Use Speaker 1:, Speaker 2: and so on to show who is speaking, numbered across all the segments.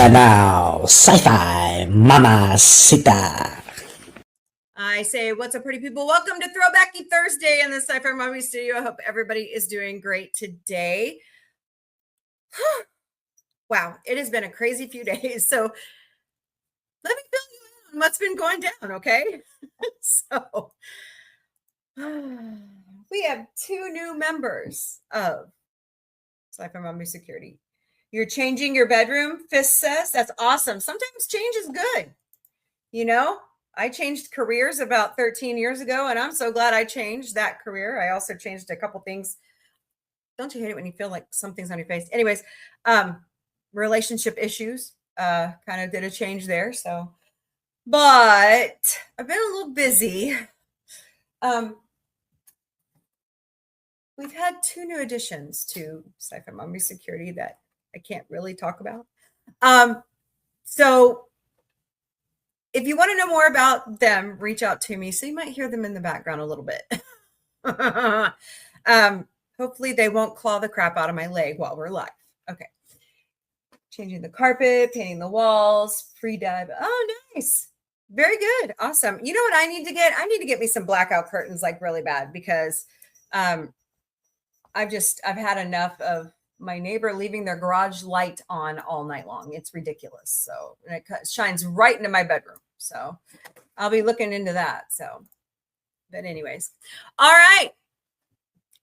Speaker 1: And now, sci-fi mamacita.
Speaker 2: I say, what's up, pretty people? Welcome to Throwback Thursday in the Sci-Fi Mommy Studio. I hope everybody is doing great today. Wow, it has been a crazy few days. So let me fill you in on what's been going down, okay? So we have 2 new members of Sci-Fi Mommy Security. You're changing your bedroom, Fist says. That's awesome. Sometimes change is good. You know, I changed careers about 13 years ago, and I'm so glad I changed that career. I also changed a couple things. Don't you hate it when you feel like something's on your face? Anyways, relationship issues kind of did a change there. So, but I've been a little busy. We've had 2 new additions to Sci-Fi Mommy Security that I can't really talk about. So if you want to know more about them, reach out to me. So you might hear them in the background a little bit. Hopefully they won't claw the crap out of my leg while we're live. Okay. Changing the carpet, painting the walls, pre-dive. Oh, nice. Very good. Awesome. You know what I need to get? I need to get me some blackout curtains like really bad because I've had enough of my neighbor leaving their garage light on all night long. It's ridiculous. So and it shines right into my bedroom. So I'll be looking into that. So, but anyways, all right.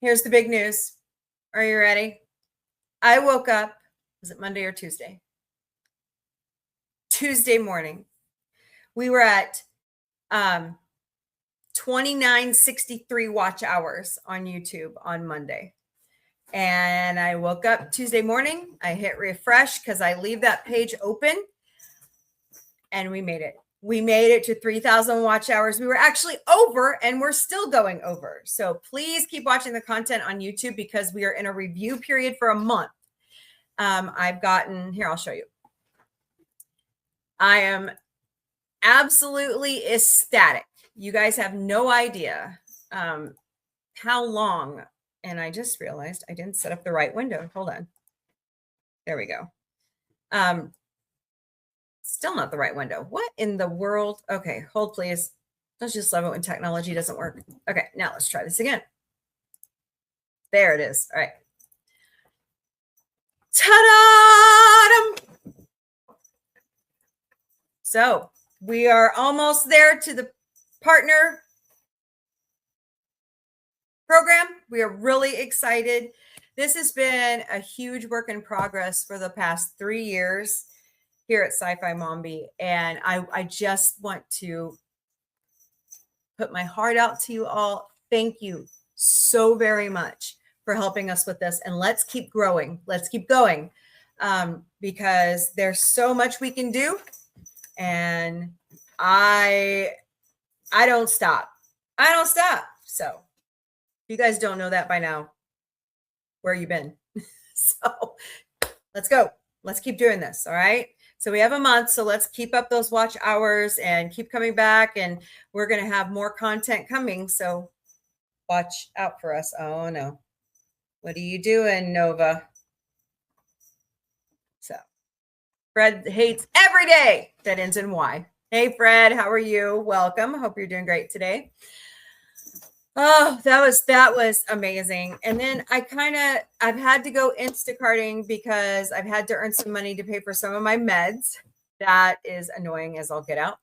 Speaker 2: Here's the big news. Are you ready? I woke up. Was it Monday or Tuesday? Tuesday morning. We were at 2963 watch hours on YouTube on Monday. And I woke up Tuesday morning. I hit refresh because I leave that page open. And we made it. We made it to 3,000 watch hours. We were actually over and we're still going over. So please keep watching the content on YouTube because we are in a review period for a month. I've gotten, here, I'll show you. I am absolutely ecstatic. You guys have no idea how long. And I just realized I didn't set up the right window. Hold on. There we go. Still not the right window. What in the world? Okay, hold please. Don't you just love it when technology doesn't work? Okay, now let's try this again. There it is. All right. Ta-da! So we are almost there to the partner program. We are really excited. This has been a huge work in progress for the past 3 years here at Sci-Fi Mombi. And I just want to put my heart out to you all. Thank you so very much for helping us with this. And let's keep growing. Let's keep going because there's so much we can do. And I don't stop. I don't stop. So if you guys don't know that by now, where you been? So let's go. Let's keep doing this. All right. So we have a month. So let's keep up those watch hours and keep coming back. And we're going to have more content coming. So watch out for us. Oh, no. What are you doing, Nova? So Fred hates every day that ends in Y. Hey, Fred. How are you? Welcome. Hope you're doing great today. Oh, that was amazing. And then I've had to go Instacarting because I've had to earn some money to pay for some of my meds. That is annoying as I'll get out.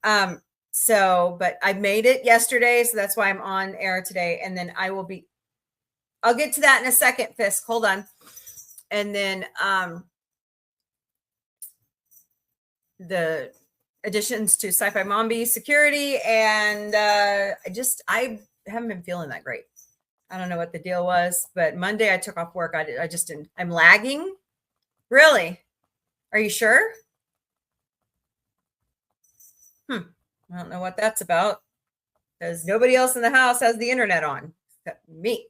Speaker 2: But I made it yesterday. So that's why I'm on air today. And then I'll get to that in a second, Fisk. Hold on. And then the additions to Sci-Fi Mombi Security. And I haven't been feeling that great. I don't know what the deal was, but Monday I took off work. I just didn't. I'm lagging. Really? Are you sure? I don't know what that's about because nobody else in the house has the internet on except me.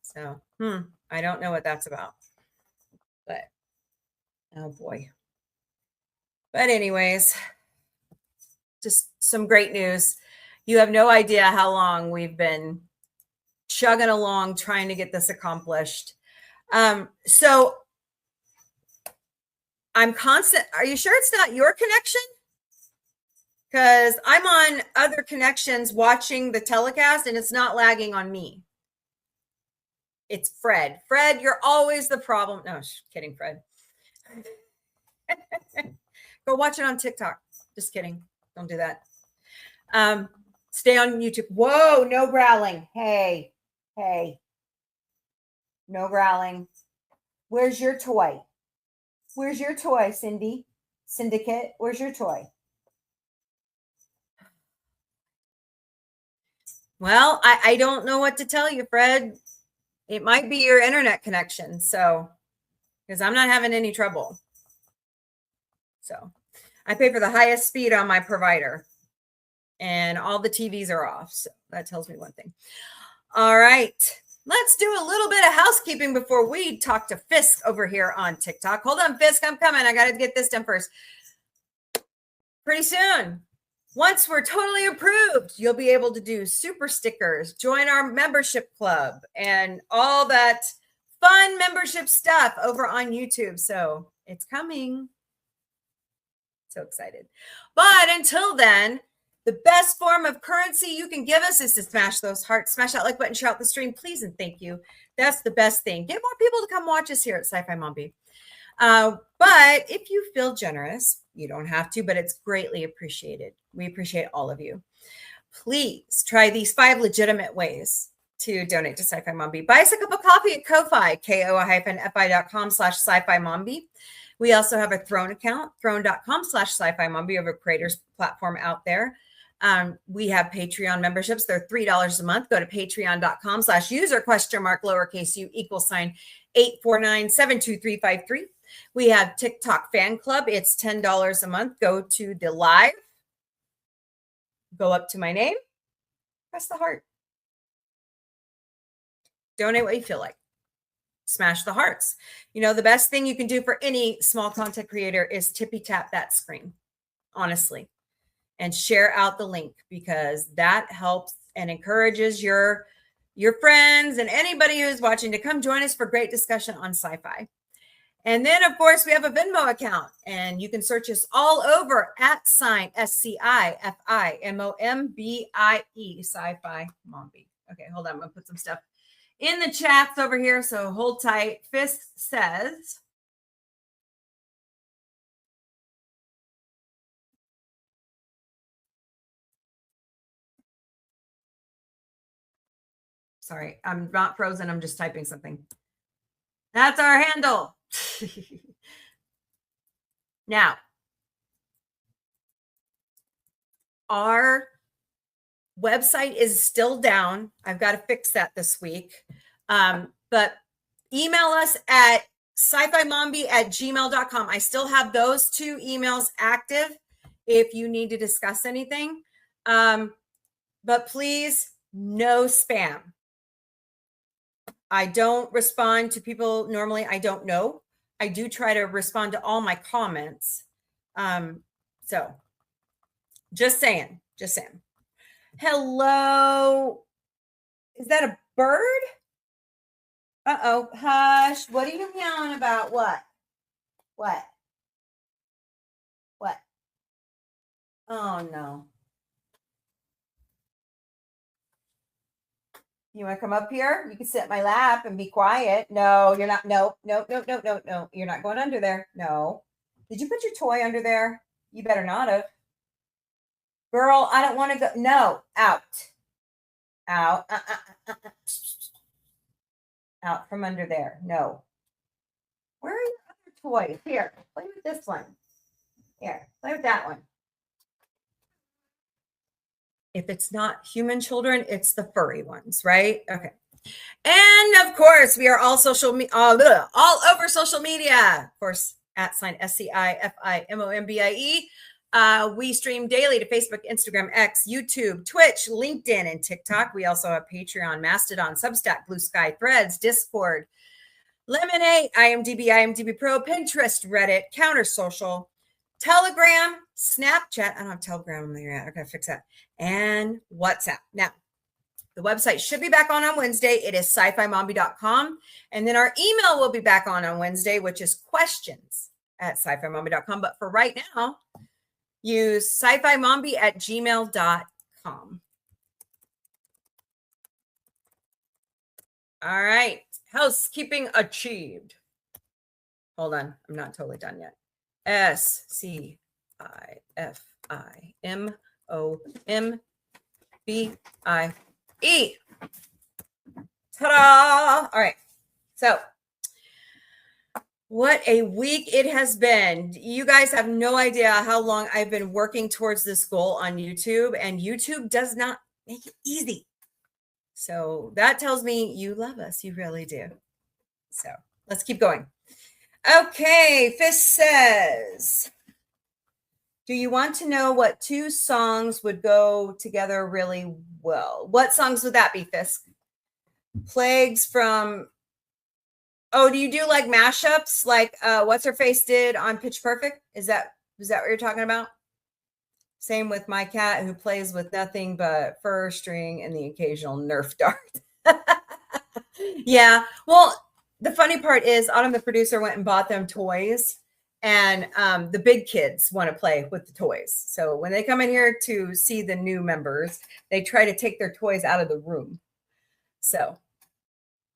Speaker 2: So, I don't know what that's about, but oh boy. But anyways, just some great news. You have no idea how long we've been chugging along trying to get this accomplished. So I'm constant. Are you sure it's not your connection? Because I'm on other connections watching the telecast and it's not lagging on me. It's Fred. Fred, you're always the problem. No, kidding, Fred. Go watch it on TikTok. Just kidding. Don't do that. Stay on YouTube. Whoa, no growling. Hey. No growling. Where's your toy? Where's your toy, Cindy? Syndicate, where's your toy? Well, I don't know what to tell you, Fred. It might be your internet connection. So, because I'm not having any trouble. So, I pay for the highest speed on my provider, and all the TVs are off. So, that tells me one thing. All right. Let's do a little bit of housekeeping before we talk to Fisk over here on TikTok. Hold on, Fisk. I'm coming. I got to get this done first. Pretty soon, once we're totally approved, you'll be able to do super stickers, join our membership club, and all that fun membership stuff over on YouTube. So it's coming. So excited. But until then, the best form of currency you can give us is to smash those hearts, smash that like button, share out the stream, please and thank you. That's the best thing. Get more people to come watch us here at Sci-Fi Mombi. But if you feel generous, you don't have to, but it's greatly appreciated. We appreciate all of you. Please try these 5 legitimate ways to donate to Sci-Fi Mombi. Buy us a cup of coffee at Ko-Fi, ko-fi.com/Sci-Fi Mombi. We also have a Throne account, throne.com/Sci-Fi Mombi, over creators platform out there. We have Patreon memberships. They're $3 a month. Go to patreon.com/user?U849-72353. We have TikTok fan club. It's $10 a month. Go to the live. Go up to my name. Press the heart. Donate what you feel like. Smash the hearts. You know, the best thing you can do for any small content creator is tippy tap that screen, honestly, and share out the link, because that helps and encourages your friends and anybody who's watching to come join us for great discussion on sci-fi. And then, of course, we have a Venmo account, and you can search us all over at SCIFIMOMBIE, Sci-Fi Mombi. Okay, hold on. I'm going to put some stuff in the chats over here, so hold tight. Fisk says, sorry, I'm not frozen. I'm just typing something. That's our handle. Now, our website is still down. I've got to fix that this week. But email us at sci-fi-mombi@gmail.com. I still have those 2 emails active if you need to discuss anything. But please, no spam. I don't respond to people normally I don't know. I do try to respond to all my comments. So just saying. Hello. Is that a bird? Uh-oh. Hush. What are you yelling about? What? Oh, no. You want to come up here? You can sit in my lap and be quiet. No, you're not. No. You're not going under there. No. Did you put your toy under there? You better not have. Girl, I don't want to go. No. Out. Out from under there. No. Where are your other toys? Here, play with this one. Here, play with that one. If it's not human children, it's the furry ones, right? Okay. And of course, we are all all over social media. Of course, @SCIFIMOMBIE. We stream daily to Facebook, Instagram, X, YouTube, Twitch, LinkedIn, and TikTok. We also have Patreon, Mastodon, Substack, Blue Sky, Threads, Discord, Lemonade, IMDb Pro, Pinterest, Reddit, Counter Social, Telegram, Snapchat. I don't have Telegram on there yet. I gotta fix that. And WhatsApp. Now, the website should be back on Wednesday. It is sci-fi-mombi.com. And then our email will be back on Wednesday, which is questions at sci-fi-mommy.com. But for right now, use sci-fi-mommy@gmail.com. All right. Housekeeping achieved. Hold on. I'm not totally done yet. SCIFIMOMBIE. Ta-da! All right. So what a week it has been. You guys have no idea how long I've been working towards this goal on YouTube, and YouTube does not make it easy. So that tells me you love us. You really do. So let's keep going. Okay. Fish says, do you want to know what 2 songs would go together really well? What songs would that be, Fisk? Plagues from... Oh, do you do like mashups like What's Her Face did on Pitch Perfect? Is that what you're talking about? Same with my cat who plays with nothing but fur, string, and the occasional Nerf dart. Yeah. Well, the funny part is Autumn, the producer, went and bought them toys, and the big kids want to play with the toys. So when they come in here to see the new members, they try to take their toys out of the room. So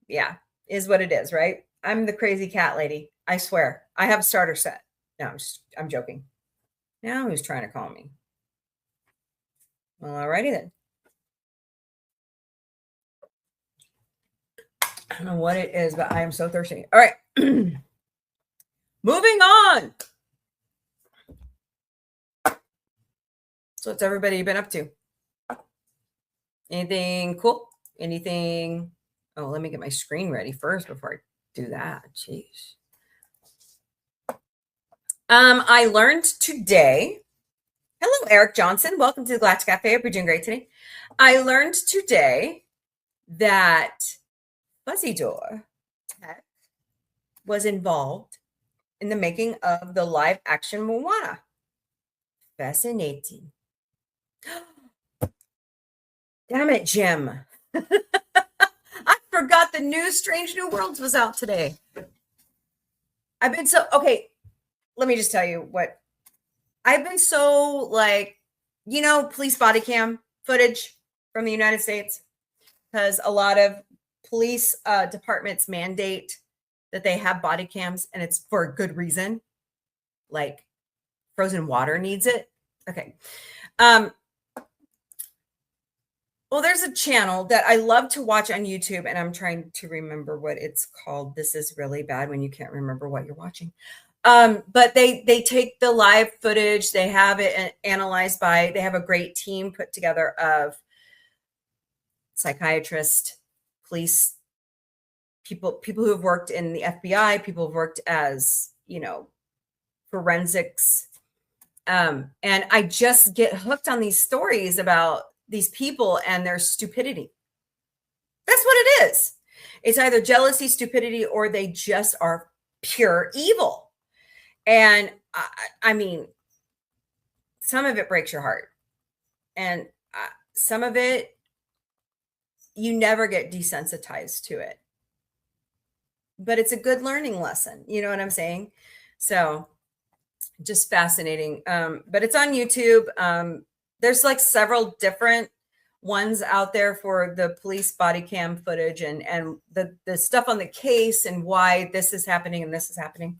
Speaker 2: yeah, is what it is, right? I'm the crazy cat lady. I swear. I have a starter set. No, I'm joking. Now who's trying to call me? Well, alrighty then. I don't know what it is, but I am so thirsty. All right. Moving on. So what's everybody been up to? Anything cool? Anything? Oh, let me get my screen ready first before I do that. Jeez. I learned today. Hello, Eric Johnson. Welcome to the Galactic Cafe. Hope you're doing great today. I learned today that Fuzzy Door Tech was involved in the making of the live action Moana. Fascinating. Damn it, Jim. I forgot the new Strange New Worlds was out today. I've been so, okay, let me just tell you what. I've been so like, police body cam footage from the United States, because a lot of police departments mandate that they have body cams, and it's for a good reason. Like frozen water needs it. Okay. Well, there's a channel that I love to watch on YouTube, and I'm trying to remember what it's called. This is really bad when you can't remember what you're watching. But they take the live footage, they have it analyzed they have a great team put together of psychiatrists, police, people who have worked in the FBI, people who've worked as, forensics. And I just get hooked on these stories about these people and their stupidity. That's what it is. It's either jealousy, stupidity, or they just are pure evil. And I mean, some of it breaks your heart, and some of it, you never get desensitized to it, but it's a good learning lesson. You know what I'm saying? So just fascinating. But it's on YouTube. There's like several different ones out there for the police body cam footage and the stuff on the case and why this is happening and this is happening.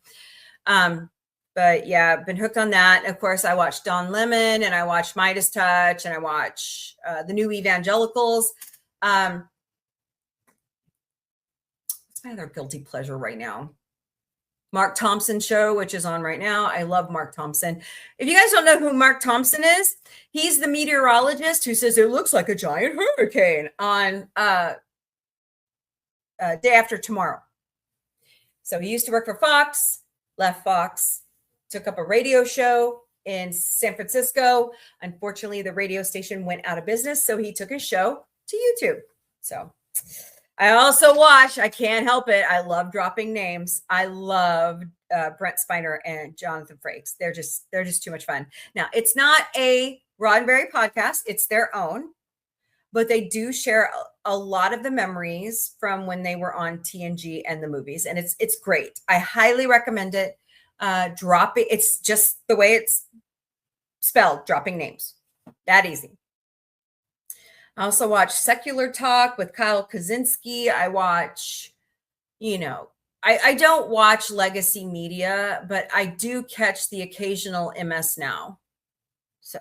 Speaker 2: But yeah, I've been hooked on that. And of course, I watched Don Lemon, and I watched Midas Touch, and I watch the new Evangelicals. What's my other guilty pleasure right now? Mark Thompson show, which is on right now. I love Mark Thompson. If you guys don't know who Mark Thompson is, he's the meteorologist who says it looks like a giant hurricane on Day After Tomorrow. So he used to work for Fox, left Fox, took up a radio show in San Francisco. Unfortunately, the radio station went out of business, so he took his show to YouTube. So I also watch, I can't help it, I love dropping names. I love Brent Spiner and Jonathan Frakes. They're just too much fun. Now, it's not a Roddenberry podcast, it's their own, but they do share a lot of the memories from when they were on TNG and the movies, and it's great. I highly recommend it. dropping. It's just the way it's spelled, dropping names. That easy. I also watch Secular Talk with Kyle Kaczynski. I watch, I don't watch legacy media, but I do catch the occasional MS Now. So,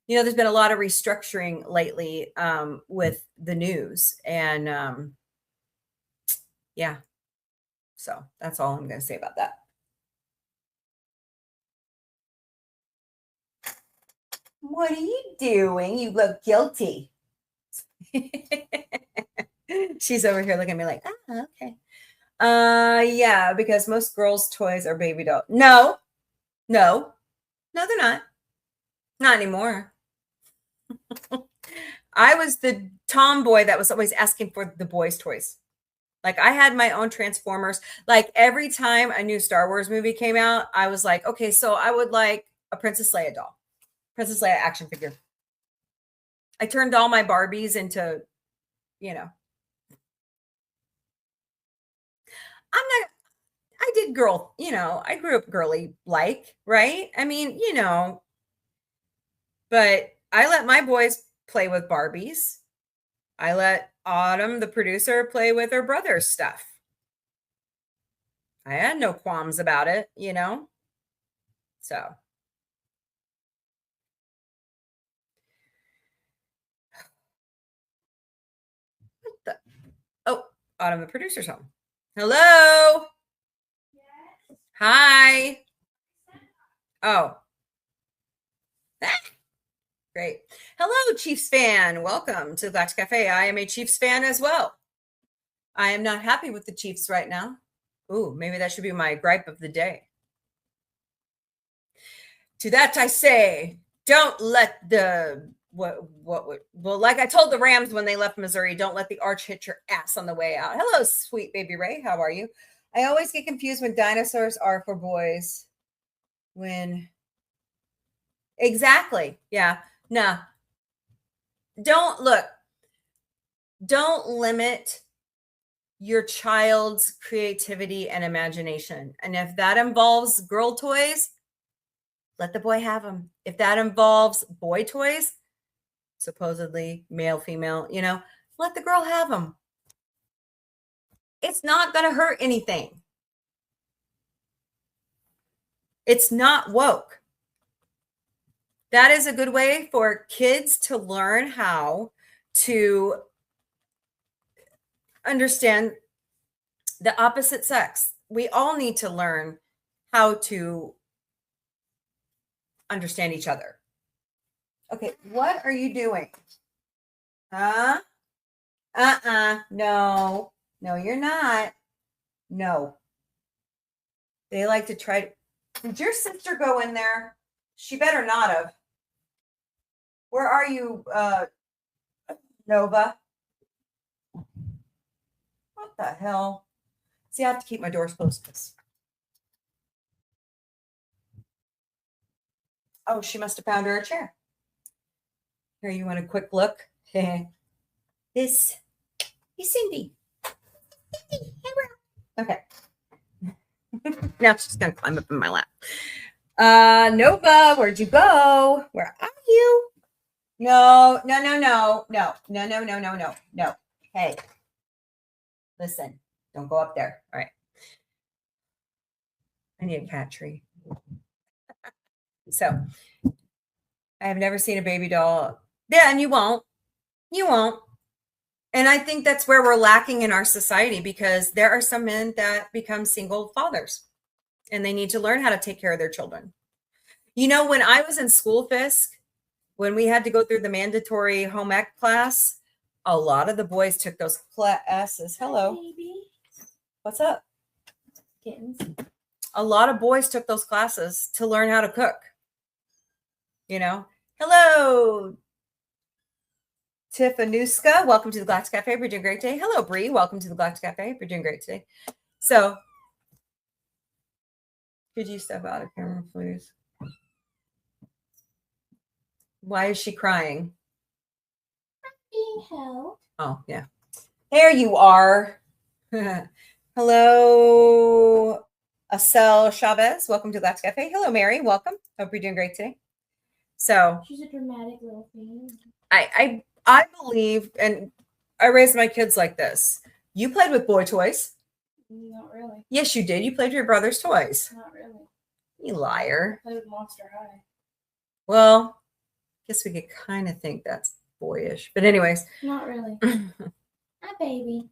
Speaker 2: there's been a lot of restructuring lately with the news. And yeah, so that's all I'm going to say about that. What are you doing? You look guilty. She's over here looking at me like, okay. Yeah, because most girls' toys are baby doll. No, they're not. Not anymore. I was the tomboy that was always asking for the boys' toys. Like I had my own Transformers. Like every time a new Star Wars movie came out, I was like, okay, so I would like a Princess Leia doll, Princess Leia action figure. I turned all my Barbies into, I did girl, I grew up girly like, right? I mean, but I let my boys play with Barbies. I let Autumn, the producer, play with her brother's stuff. I had no qualms about it, So. Oh, Autumn, the producer's home. Hello. Yes. Hi. Oh. Great. Hello, Chiefs fan. Welcome to Galactic Cafe. I am a Chiefs fan as well. I am not happy with the Chiefs right now. Ooh, maybe that should be my gripe of the day. To that I say, don't let the like I told the Rams when they left Missouri, don't let the arch hit your ass on the way out. Hello, sweet baby Ray. How are you? I always get confused when dinosaurs are for boys. Exactly. Yeah. No. Don't limit your child's creativity and imagination. And if that involves girl toys, let the boy have them. If that involves boy toys, supposedly male, female, let the girl have them. It's not going to hurt anything. It's not woke. That is a good way for kids to learn how to understand the opposite sex. We all need to learn how to understand each other. Okay, what are you doing? Huh? No, you're not. No. They like to try to. Did your sister go in there? She better not have. Where are you, Nova? What the hell? See, I have to keep my doors closed. Oh, she must have found her a chair. Here, you want a quick look? This is Cindy. Okay. Now she's gonna climb up in my lap. Nova, where'd you go? Where are you? No. Hey, listen, don't go up there. All right. I need a cat tree. So I have never seen a baby doll. Yeah, and you won't. And I think that's where we're lacking in our society, because there are some men that become single fathers and they need to learn how to take care of their children. When I was in school, Fisk, when we had to go through the mandatory home ec class, a lot of the boys took those classes. Hello. Baby. What's up? Kittens. A lot of boys took those classes to learn how to cook. Hello, Tiffanuska. Welcome to the Galactic Cafe. We're doing great today. Hello, Bree. Welcome to the Galactic Cafe. We're doing great today. So, could you step out of camera, please? Why is she crying? I'm being held. Oh, yeah. There you are. Hello, Acel Chavez, welcome to Galactic Cafe. Hello, Mary. Welcome. Hope you're doing great today. So
Speaker 3: she's a dramatic little thing.
Speaker 2: I believe, and I raised my kids like this. You played with boy toys.
Speaker 3: Not really.
Speaker 2: Yes, you did. You played with your brother's toys.
Speaker 3: Not really.
Speaker 2: You liar.
Speaker 3: I played with Monster High.
Speaker 2: Well, I guess we could kind of think that's boyish. But anyways.
Speaker 3: Not really. Hi, baby.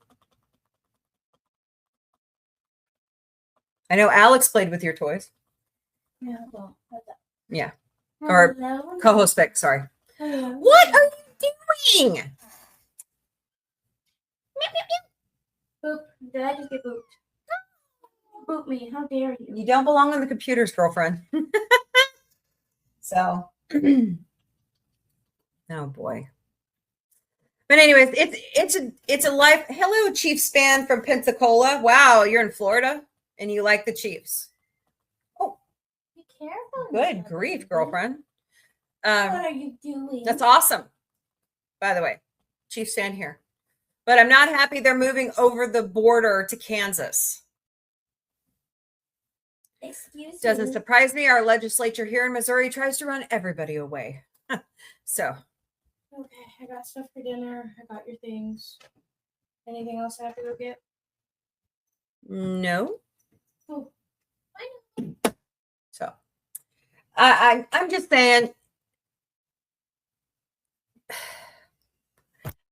Speaker 2: I know Alex played with your toys.
Speaker 3: Yeah, well,
Speaker 2: yeah. Or co-host Vic, sorry.
Speaker 3: Hello.
Speaker 2: What are you doing?
Speaker 3: Boop. Did I just get booped? Boop me. How dare you?
Speaker 2: You don't belong on the computers, girlfriend. So, oh boy. But anyways, it's a life. Hello, Chiefs fan from Pensacola. Wow, you're in Florida and you like the Chiefs. Oh,
Speaker 3: Be careful.
Speaker 2: good grief, girlfriend.
Speaker 3: What are you doing?
Speaker 2: That's awesome. By the way, Chiefs fan here. But I'm not happy they're moving over the border to Kansas.
Speaker 3: Excuse
Speaker 2: Doesn't
Speaker 3: me.
Speaker 2: surprise me. Our legislature here in Missouri tries to run everybody away. So.
Speaker 3: Okay, I got stuff for dinner. I got your things. Anything else I have to go get?
Speaker 2: No.
Speaker 3: Oh,
Speaker 2: So I'm just saying,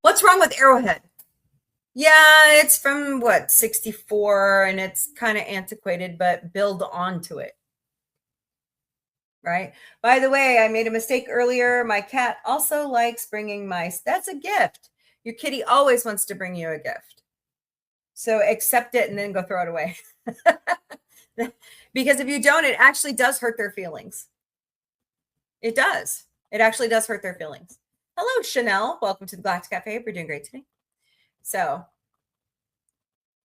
Speaker 2: what's wrong with Arrowhead? Yeah, it's from what, 64, and it's kind of antiquated, but build onto it. Right? By the way, I made a mistake earlier. My cat also likes bringing mice. That's a gift. Your kitty always wants to bring you a gift. So accept it and then go throw it away. Because if you don't, it actually does hurt their feelings. It does. It actually does hurt their feelings. Hello, Chanel. Welcome to the Galactic Cafe. We're doing great today. So,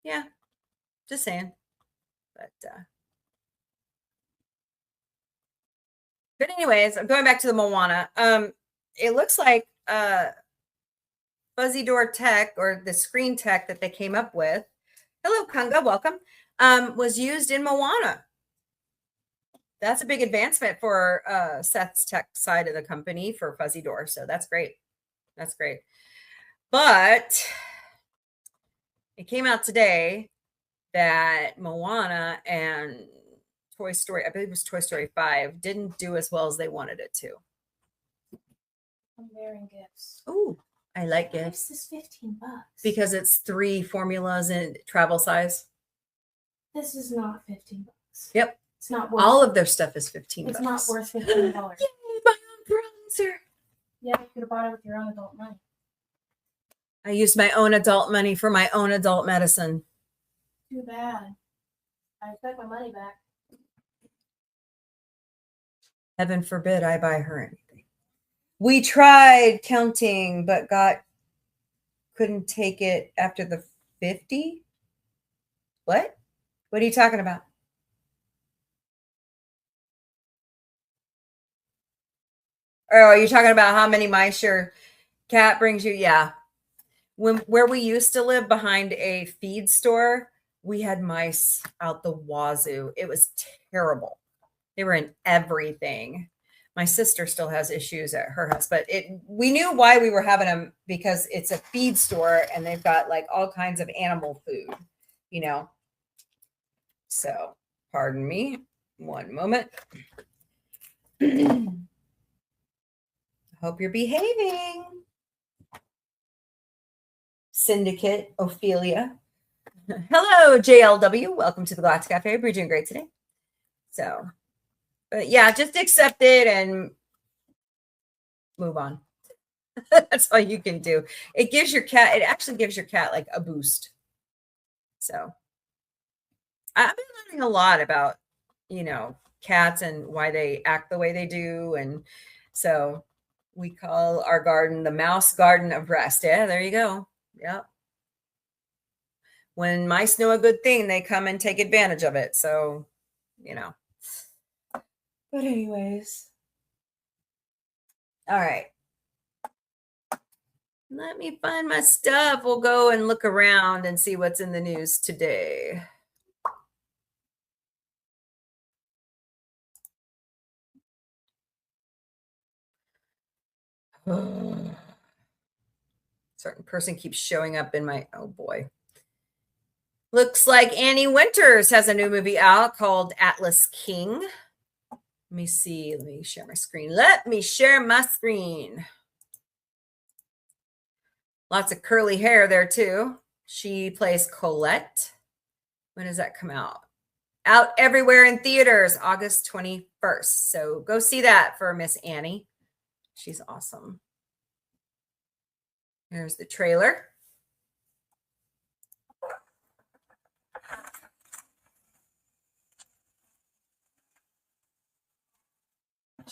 Speaker 2: yeah, just saying. But anyways, I'm going back to the Moana. It looks like Fuzzy Door Tech, or the screen tech that they came up with. Hello, Kunga. Welcome. Was used in Moana. That's a big advancement for Seth's tech side of the company for Fuzzy Door. So that's great. That's great. But it came out today that Moana and Toy Story, I believe it was Toy Story 5, didn't do as well as they wanted it to.
Speaker 3: I'm wearing gifts.
Speaker 2: Ooh, I like gifts.
Speaker 3: This is $15.
Speaker 2: Because it's 3 formulas in travel size.
Speaker 3: This is not $15.
Speaker 2: Yep.
Speaker 3: It's not worth
Speaker 2: All of their stuff is $15.
Speaker 3: It's not worth $15.
Speaker 2: Yay, my own bronzer.
Speaker 3: Yeah, you could have bought it with your own adult money.
Speaker 2: I used my own adult money for my own adult medicine.
Speaker 3: Too bad. I expect my money back.
Speaker 2: Heaven forbid I buy her anything. We tried counting, but couldn't take it after the 50. What? What are you talking about? Oh, are you talking about how many mice your cat brings you? Yeah. Where we used to live behind a feed store, we had mice out the wazoo. It was terrible. They were in everything. My sister still has issues at her house, but we knew why we were having them, because it's a feed store and they've got like all kinds of animal food, you know. So, pardon me, one moment. Hope you're behaving. Syndicate, Ophelia. Hello, JLW. Welcome to the Galactic Cafe. We're doing great today. So, but yeah, just accept it and move on. That's all you can do. It actually gives your cat like a boost. So, I've been learning a lot about, cats and why they act the way they do. And so we call our garden the Mouse Garden of Rest. Yeah, there you go. Yep. When mice know a good thing, they come and take advantage of it. So, But anyways. All right. Let me find my stuff. We'll go and look around and see what's in the news today. Certain person keeps showing up in my, oh boy. Looks like Annie Winters has a new movie out called Atlas King. Let me see. Let me share my screen. Let me share my screen. Lots of curly hair there too. She plays Colette. When does that come out? Out everywhere in theaters, August 21st. So go see that for Miss Annie. She's awesome. Here's the trailer.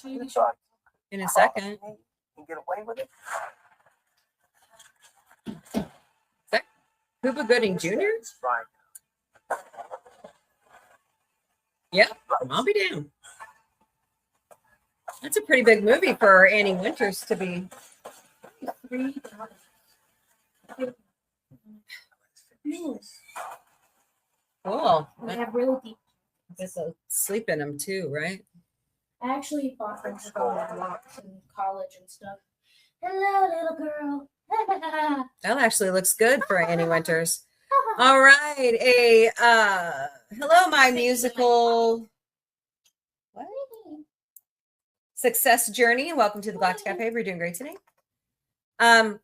Speaker 2: In a second.
Speaker 4: Get away with it.
Speaker 2: Is that Cuba Gooding Jr.?
Speaker 4: Right.
Speaker 2: Yep, I'll be down. That's a pretty big movie for Annie Winters to be. Cool.
Speaker 3: They have really deep.
Speaker 2: There's a sleep in them too, right?
Speaker 3: I actually bought them to go on walks in college and stuff. Hello, little girl.
Speaker 2: That actually looks good for Annie Winters. All right, hello, my musical success journey, and welcome to the Galactic Cafe. We're doing great today. A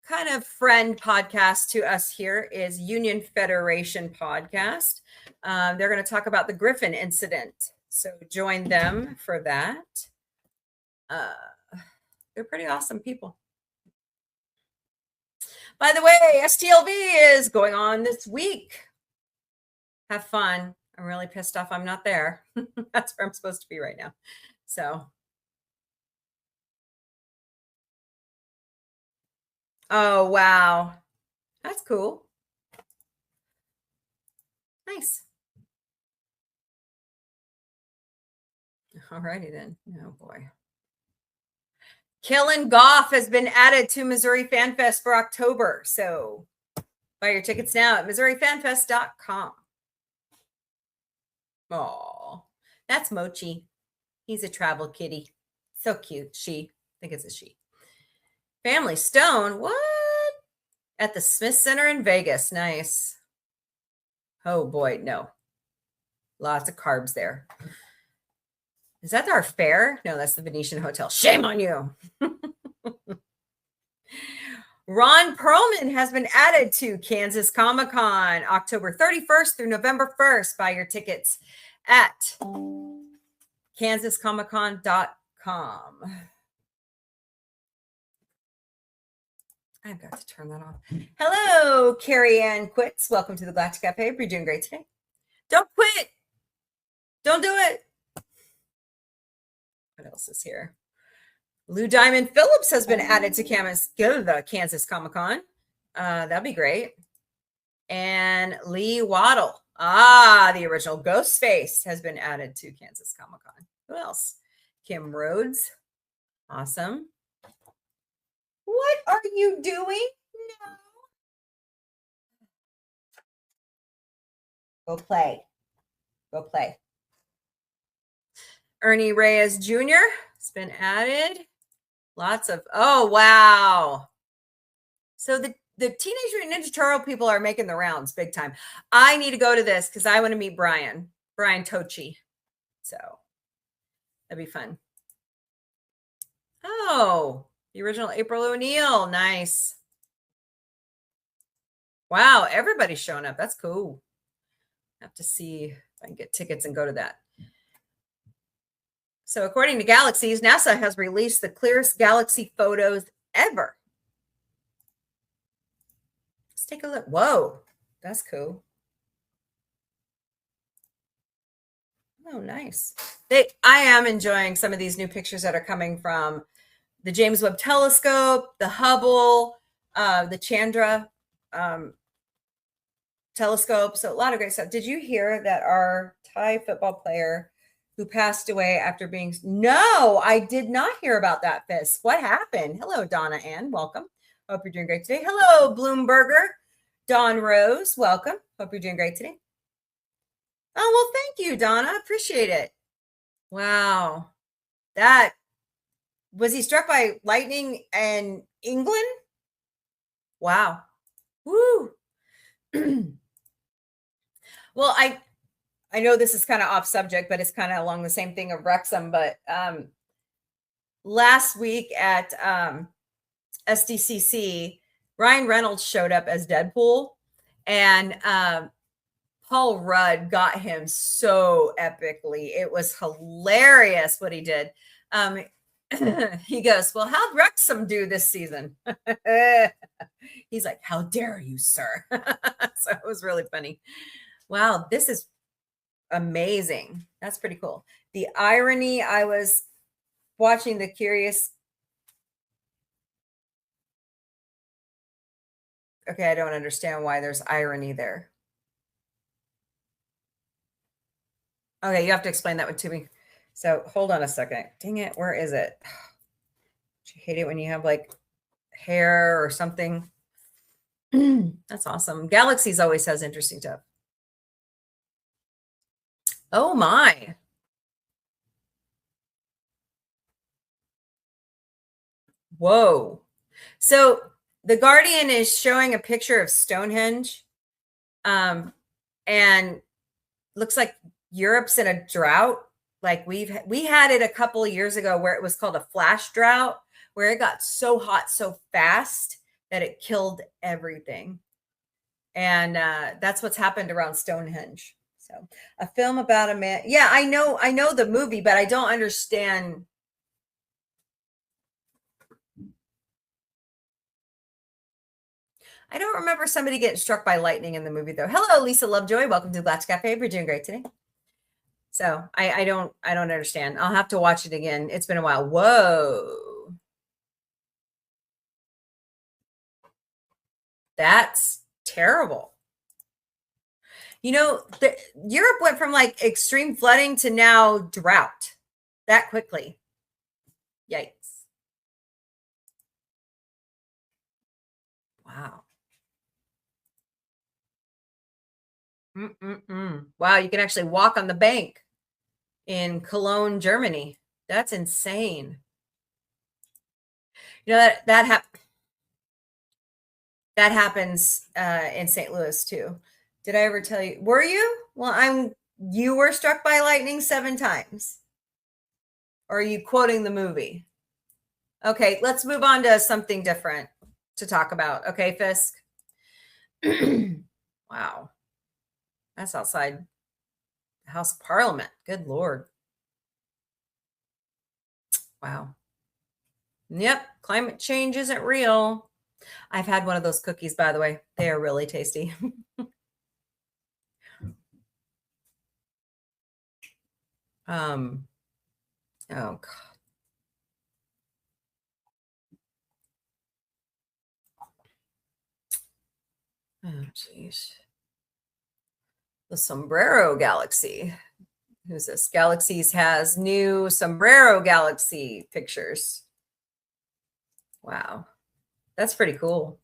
Speaker 2: kind of friend podcast to us here is Union Federation podcast. They're going to talk about the Griffin incident, so join them for that. They're pretty awesome people. By the way, STLV is going on this week. Have fun. I'm really pissed off I'm not there. That's where I'm supposed to be right now. So, oh, wow. That's cool. Nice. All righty then. Oh, boy. Killin' Goff has been added to Missouri Fan Fest for October. So buy your tickets now at MissouriFanFest.com. Oh, that's Mochi. He's a travel kitty. So cute. She. I think it's a she. Family Stone. What? At the Smith Center in Vegas. Nice. Oh, boy. No. Lots of carbs there. Is that our fare? No, that's the Venetian Hotel. Shame on you. Ron Perlman has been added to Kansas Comic-Con October 31st through November 1st. Buy your tickets at kansascomiccon.com. I've got to turn that off. Hello, Carrie Ann Quits. Welcome to the Galactic Cafe. You're doing great today. Don't quit. Don't do it. What else is here? Lou Diamond Phillips has been added to Kansas Comic-Con. That'd be great. And Lee Waddle. The original Ghostface has been added to Kansas Comic-Con. Who else? Kim Rhodes. Awesome. What are you doing? No. Go play. Go play. Ernie Reyes Jr. has been added. Lots of, oh, wow. So the Teenage Mutant Ninja Turtle people are making the rounds big time. I need to go to this because I want to meet Brian Tochi. So that'd be fun. Oh, the original April O'Neil. Nice. Wow, everybody's showing up. That's cool. I have to see if I can get tickets and go to that. So according to Galaxies, NASA has released the clearest galaxy photos ever. Let's take a look. Whoa, that's cool. Oh, nice. I am enjoying some of these new pictures that are coming from the James Webb Telescope, the Hubble, the Chandra telescope. So a lot of great stuff. Did you hear that our Thai football player who passed away after being... No, I did not hear about that, Fisk. What happened? Hello, Donna Ann. Welcome. Hope you're doing great today. Hello, Bloomberger. Dawn Rose. Welcome. Hope you're doing great today. Oh, well, thank you, Donna. Appreciate it. Wow. That Was he struck by lightning in England? Wow. Woo. Well, I know this is kind of off subject, but it's kind of along the same thing of Wrexham. But last week at SDCC, Ryan Reynolds showed up as Deadpool, and Paul Rudd got him so epically. It was hilarious what he did. He goes, "Well, how'd Wrexham do this season?" He's like, "How dare you, sir?" So it was really funny. Wow, this is amazing. That's pretty cool. The irony, I was watching The Curious. Okay, I don't understand why there's irony there. Okay, you have to explain that one to me. So hold on a second. Dang it, where is it? Do you hate it when you have like hair or something? That's awesome. Galaxies always has interesting stuff. Oh my. Whoa. So The Guardian is showing a picture of Stonehenge. And looks like Europe's in a drought. Like we had it a couple of years ago where it was called a flash drought, where it got so hot so fast that it killed everything. And that's what's happened around Stonehenge. So a film about a man. Yeah, I know the movie, but I don't understand. I don't remember somebody getting struck by lightning in the movie though. Hello, Lisa Lovejoy. Welcome to Galactic Cafe. We're doing great today. So I don't understand. I'll have to watch it again. It's been a while. Whoa. That's terrible. You know, Europe went from like extreme flooding to now drought that quickly. Yikes. Wow. Wow, you can actually walk on the bank in Cologne, Germany. That's insane. You know that happens in St. Louis too. Did I ever tell you? Were you? Well, you were struck by lightning 7 times. Or are you quoting the movie? Okay, let's move on to something different to talk about. Okay, Fisk. Wow. That's outside the House of Parliament. Good Lord. Wow. Yep, climate change isn't real. I've had one of those cookies, by the way. They are really tasty. Oh God. Oh jeez. The Sombrero Galaxy. Who's this? Galaxies has new Sombrero Galaxy pictures. Wow. That's pretty cool.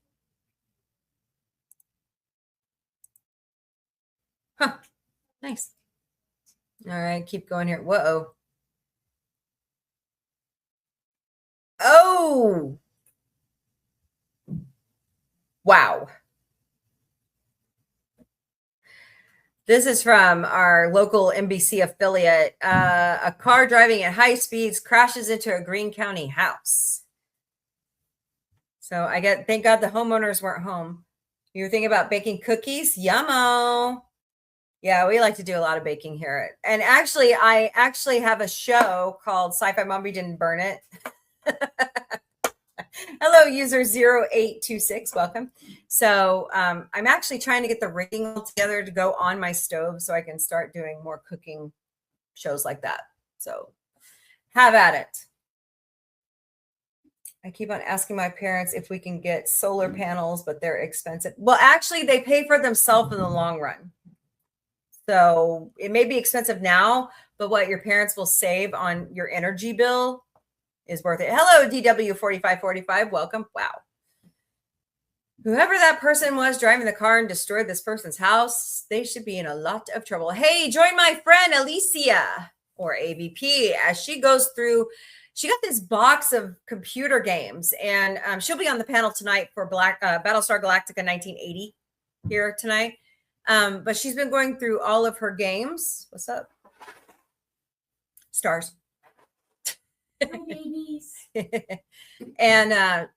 Speaker 2: Huh. Nice. All right, keep going here. Whoa. Oh. Wow. This is from our local NBC affiliate. A car driving at high speeds crashes into a Greene County house. So thank God the homeowners weren't home. You were thinking about baking cookies? Yummo. Yeah, we like to do a lot of baking here. And actually, I have a show called Sci-Fi Mommy Didn't Burn It. Hello, user 0826. Welcome. So I'm actually trying to get the rigging all together to go on my stove so I can start doing more cooking shows like that. So have at it. I keep on asking my parents if we can get solar panels, but they're expensive. Well, actually, they pay for themselves in the long run. So it may be expensive now, but what your parents will save on your energy bill is worth it. Hello, DW4545. Welcome. Wow. Whoever that person was driving the car and destroyed this person's house, they should be in a lot of trouble. Hey, join my friend Alicia, or AVP, as she goes through. she got this box of computer games, and she'll be on the panel tonight for Battlestar Galactica 1980 here tonight. But she's been going through all of her games. What's up? Stars.
Speaker 3: Hi, babies.
Speaker 2: And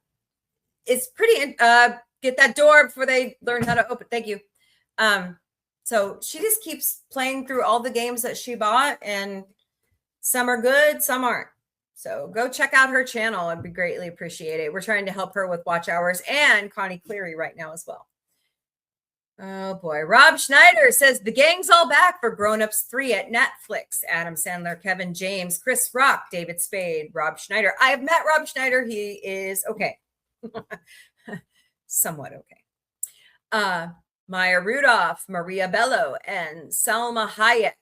Speaker 2: it's pretty, get that door before they learn how to open. Thank you. So she just keeps playing through all the games that she bought, and some are good, some aren't. So go check out her channel. I'd be greatly appreciated. We're trying to help her with watch hours, and Connie Cleary right now as well. Oh boy. Rob Schneider says the gang's all back for Grown Ups 3 at Netflix. Adam Sandler, Kevin James, Chris Rock, David Spade, Rob Schneider. I have met Rob Schneider. He is okay. Somewhat okay. Maya Rudolph, Maria Bello, and Salma Hayek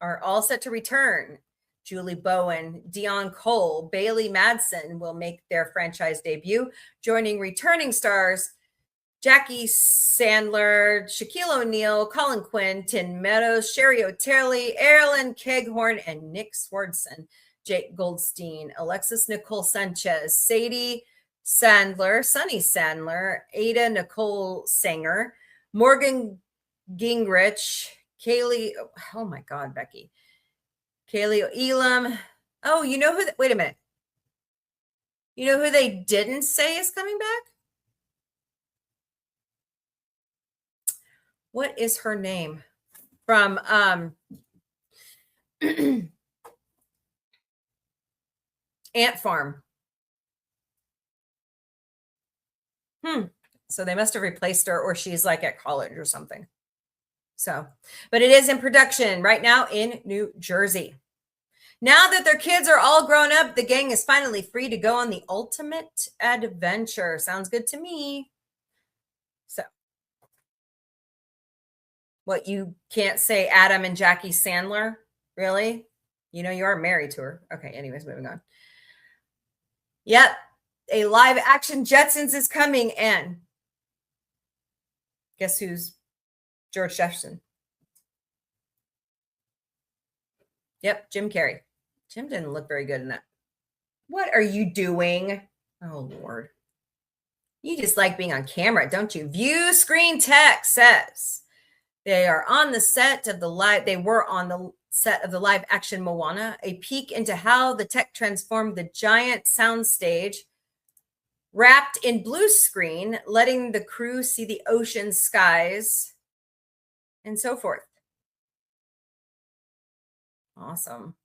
Speaker 2: are all set to return. Julie Bowen, Dion Cole, Bailey Madsen will make their franchise debut, joining returning stars Jackie Sandler, Shaquille O'Neal, Colin Quinn, Tim Meadows, Sherry O'Terley, Erilyn Keghorn, and Nick Swardson, Jake Goldstein, Alexis Nicole Sanchez, Sadie Sandler, Sunny Sandler, Ada Nicole Sanger, Morgan Gingrich, Kaylee, oh my God, Becky, Kaylee Elam. Oh, you know who, wait a minute. You know who they didn't say is coming back? What is her name? From Ant Farm. So they must have replaced her, or she's like at college or something. So, but it is in production right now in New Jersey. Now that their kids are all grown up, the gang is finally free to go on the ultimate adventure. Sounds good to me. So, what, you can't say Adam and Jackie Sandler? Really? You know, you are married to her. Okay, anyways, moving on. Yep, a live action Jetsons is coming, and guess who's George Jefferson? Yep, Jim Carrey. Jim didn't look very good in that. What are you doing? Oh, Lord. You just like being on camera, don't you? View Screen Tech says they are on the set of the live. They were on the set of the live action Moana, a peek into how the tech transformed the giant soundstage, wrapped in blue screen, letting the crew see the ocean, skies, and so forth. Awesome.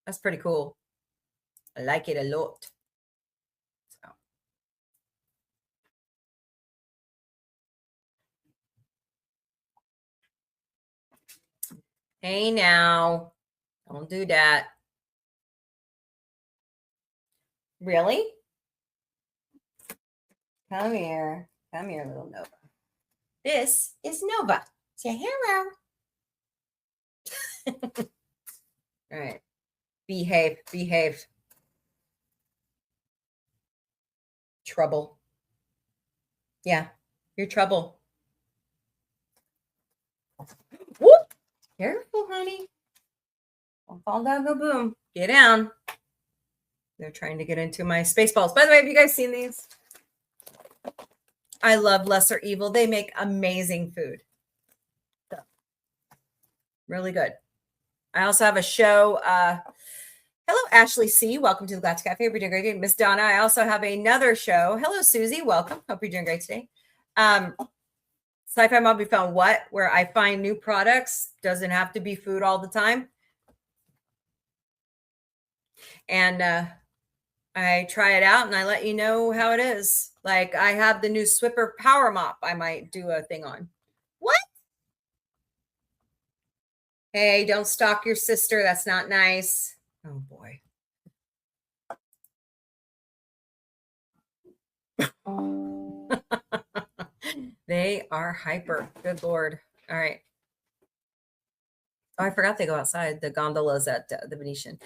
Speaker 2: That's pretty cool. I like it a lot. So. Hey now, don't do that. Really? Come here, little Nova. This is Nova. Say hello. All right. Behave. Trouble. Yeah, you're trouble. Whoop. Careful, honey. Don't fall down, no boom. Get down. They're trying to get into my Spaceballs. By the way, have you guys seen these? I love Lesser Evil. They make amazing food. So, really good. I also have a show. Hello, Ashley C. Welcome to the Galactic Cafe. Hope you're doing great. Miss Donna. I also have another show. Hello, Susie. Welcome. Hope you're doing great today. Sci-Fi Mobby found what? Where I find new products. Doesn't have to be food all the time. And I try it out and I let you know how it is. Like I have the new Swiffer Power Mop I might do a thing on. What? Hey, don't stalk your sister. That's not nice. Oh, boy. They are hyper. Good Lord. All right. Oh, I forgot they go outside. The gondolas at the Venetian.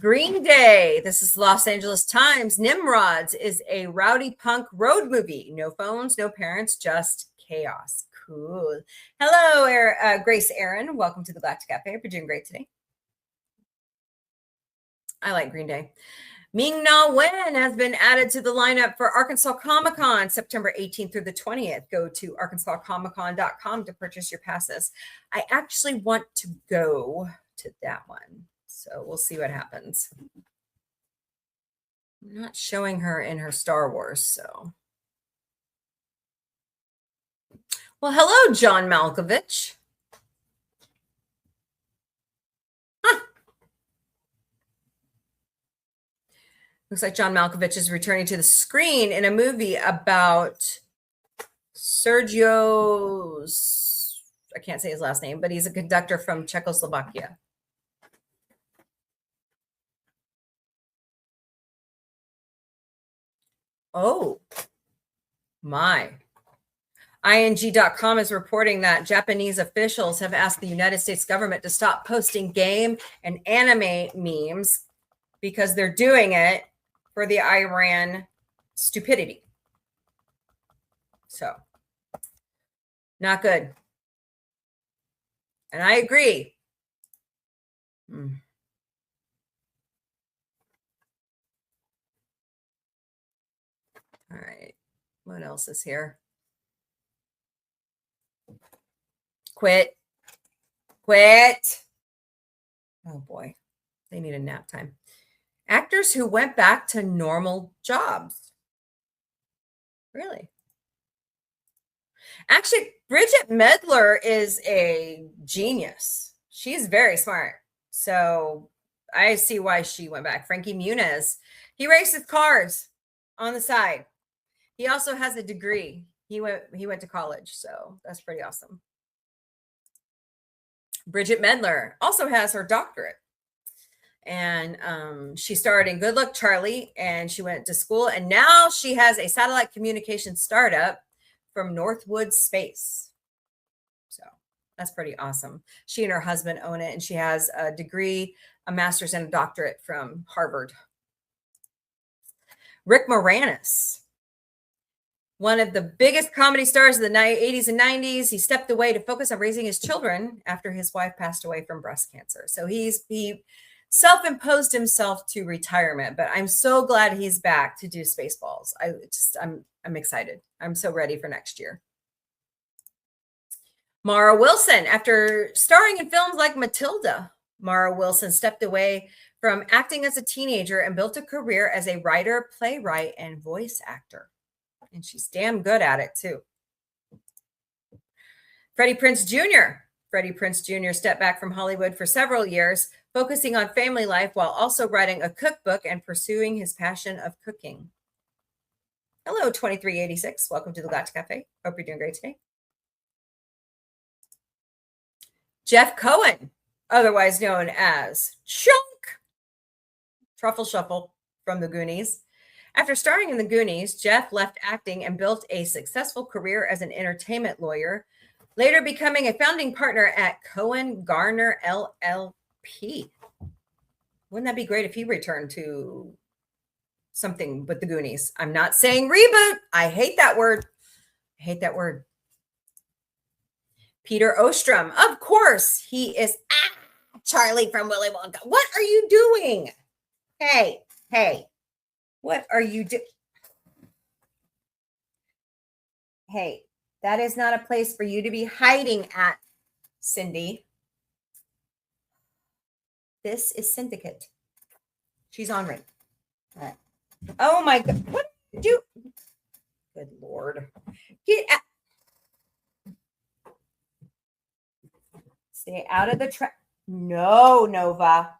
Speaker 2: Green Day. This is Los Angeles Times. Nimrods is a rowdy punk road movie. No phones, no parents, just chaos. Cool. Hello, Grace Aaron. Welcome to the Galactic Cafe. We're doing great today. I like Green Day. Ming Na Wen has been added to the lineup for Arkansas Comic Con September 18th through the 20th. Go to arkansascomiccon.com to purchase your passes. I actually want to go to that one, so we'll see what happens. I'm not showing her in her Star Wars, so. Well, hello, John Malkovich. Looks like John Malkovich is returning to the screen in a movie about Sergio's, I can't say his last name, but he's a conductor from Czechoslovakia. Oh, my. ING.com is reporting that Japanese officials have asked the United States government to stop posting game and anime memes because they're doing it for the Iran stupidity. So, not good. And I agree. All right. What else is here? Quit. Oh boy, they need a nap time. Actors who went back to normal jobs. Really? Actually, Bridget Medler is a genius. She's very smart. So I see why she went back. Frankie Muniz, he races cars on the side. He also has a degree. He went to college, so that's pretty awesome. Bridget Medler also has her doctorate. And she starred in Good Luck Charlie, and she went to school, and now she has a satellite communication startup from Northwood Space. So that's pretty awesome. She and her husband own it, and she has a degree, a master's, and a doctorate from Harvard. Rick Moranis, one of the biggest comedy stars of the 80s and 90s. He stepped away to focus on raising his children after his wife passed away from breast cancer. So he self-imposed himself to retirement, but I'm so glad he's back to do Spaceballs. I'm excited. I'm so ready for next year. Mara Wilson, after starring in films like Matilda, Mara Wilson stepped away from acting as a teenager and built a career as a writer, playwright, and voice actor. And she's damn good at it too. Freddie Prinze Jr. Freddie Prinze Jr. stepped back from Hollywood for several years, focusing on family life while also writing a cookbook and pursuing his passion of cooking. Hello, 2386. Welcome to the Galactic Cafe. Hope you're doing great today. Jeff Cohen, otherwise known as Chunk, Truffle Shuffle from the Goonies. After starring in the Goonies, Jeff left acting and built a successful career as an entertainment lawyer, later becoming a founding partner at Cohen Garner LLP. Wouldn't that be great if he returned to something with the Goonies? I'm not saying reboot. I hate that word. I hate that word. Peter Ostrom. Of course, he is Charlie from Willy Wonka. What are you doing? Hey. What are you doing? Hey, that is not a place for you to be hiding at, Cindy. This is Syndicate. She's on ring. All right. Oh my God. What do you do? Good Lord. Get out. Stay out of the trap. No, Nova.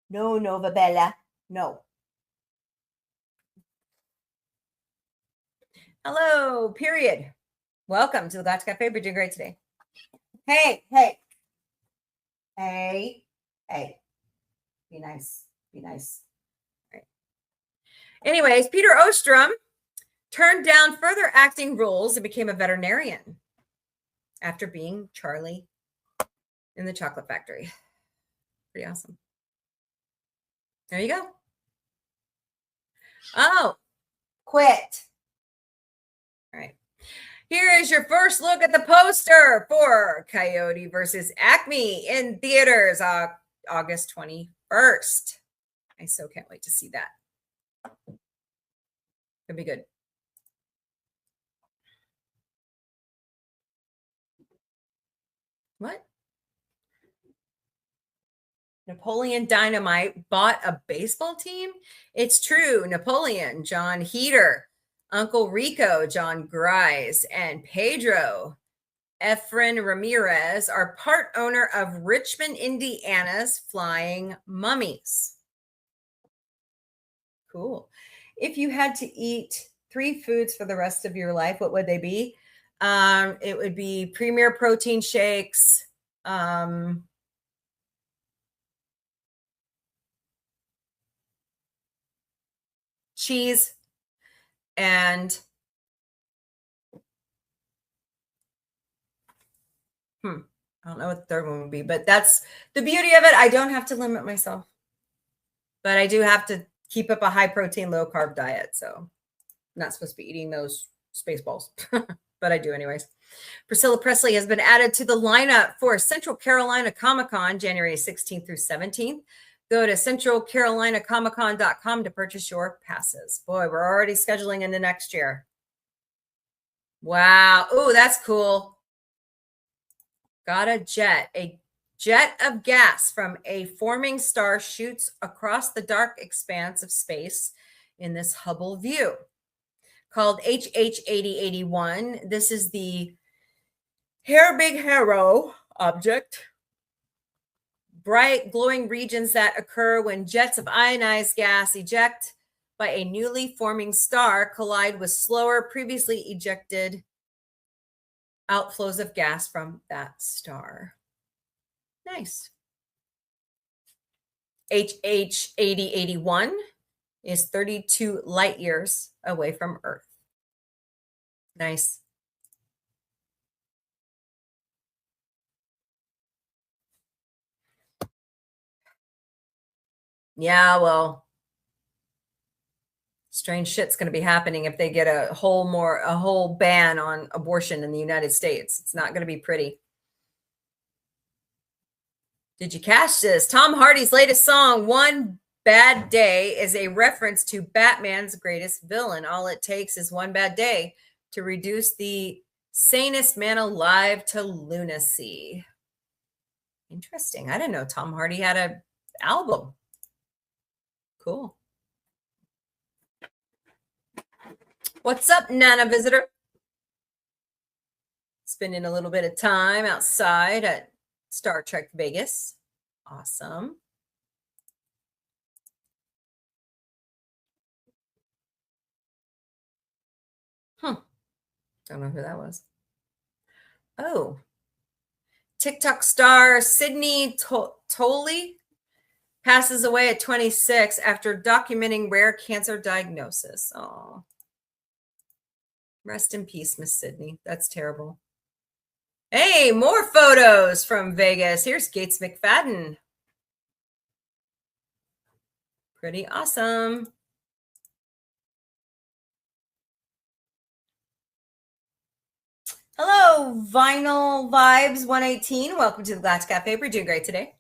Speaker 2: No, Nova Bella. No. Hello, period. Welcome to the Galactic Cafe. We're doing great today. Hey. Be nice. All right. Anyways, Peter Ostrom turned down further acting roles and became a veterinarian after being Charlie in the Chocolate Factory. Pretty awesome. There you go. Oh, quit. All right. Here is your first look at the poster for Coyote versus Acme in theaters August 21st. I so can't wait to see that. It'll be good. What? Napoleon Dynamite bought a baseball team? It's true. Napoleon, John Heater, Uncle Rico, John Grise, and Pedro Efren Ramirez are part owner of Richmond, Indiana's Flying Mummies. Cool. If you had to eat 3 foods for the rest of your life, what would they be? It would be Premier Protein Shakes, cheese, and I don't know what the third one would be, but that's the beauty of it. I don't have to limit myself, but I do have to keep up a high protein, low carb diet. So I'm not supposed to be eating those Spaceballs, but I do anyways. Priscilla Presley has been added to the lineup for Central Carolina Comic-Con, January 16th through 17th. Go to centralcarolinacomiccon.com to purchase your passes. Boy, we're already scheduling into next year. Wow. Oh, that's cool. Got a jet. A jet of gas from a forming star shoots across the dark expanse of space in this Hubble view called HH8081. This is the Big Haro object. Bright glowing regions that occur when jets of ionized gas eject by a newly forming star collide with slower, previously ejected outflows of gas from that star. Nice. HH8081 is 32 light years away from Earth. Nice. Yeah, well, strange shit's going to be happening if they get a whole ban on abortion in the United States. It's not going to be pretty. Did you catch this? Tom Hardy's latest song, One Bad Day, is a reference to Batman's greatest villain. All it takes is one bad day to reduce the sanest man alive to lunacy. Interesting. I didn't know Tom Hardy had an album. Cool. What's up, Nana Visitor? Spending a little bit of time outside at Star Trek Vegas. Awesome. Don't know who that was. Oh. TikTok star Sydney Tolley passes away at 26 after documenting rare cancer diagnosis. Oh. Rest in peace, Miss Sydney. That's terrible. Hey, more photos from Vegas. Here's Gates McFadden. Pretty awesome. Hello, Vinyl Vibes 118. Welcome to the Galactic Cafe. We're doing great today.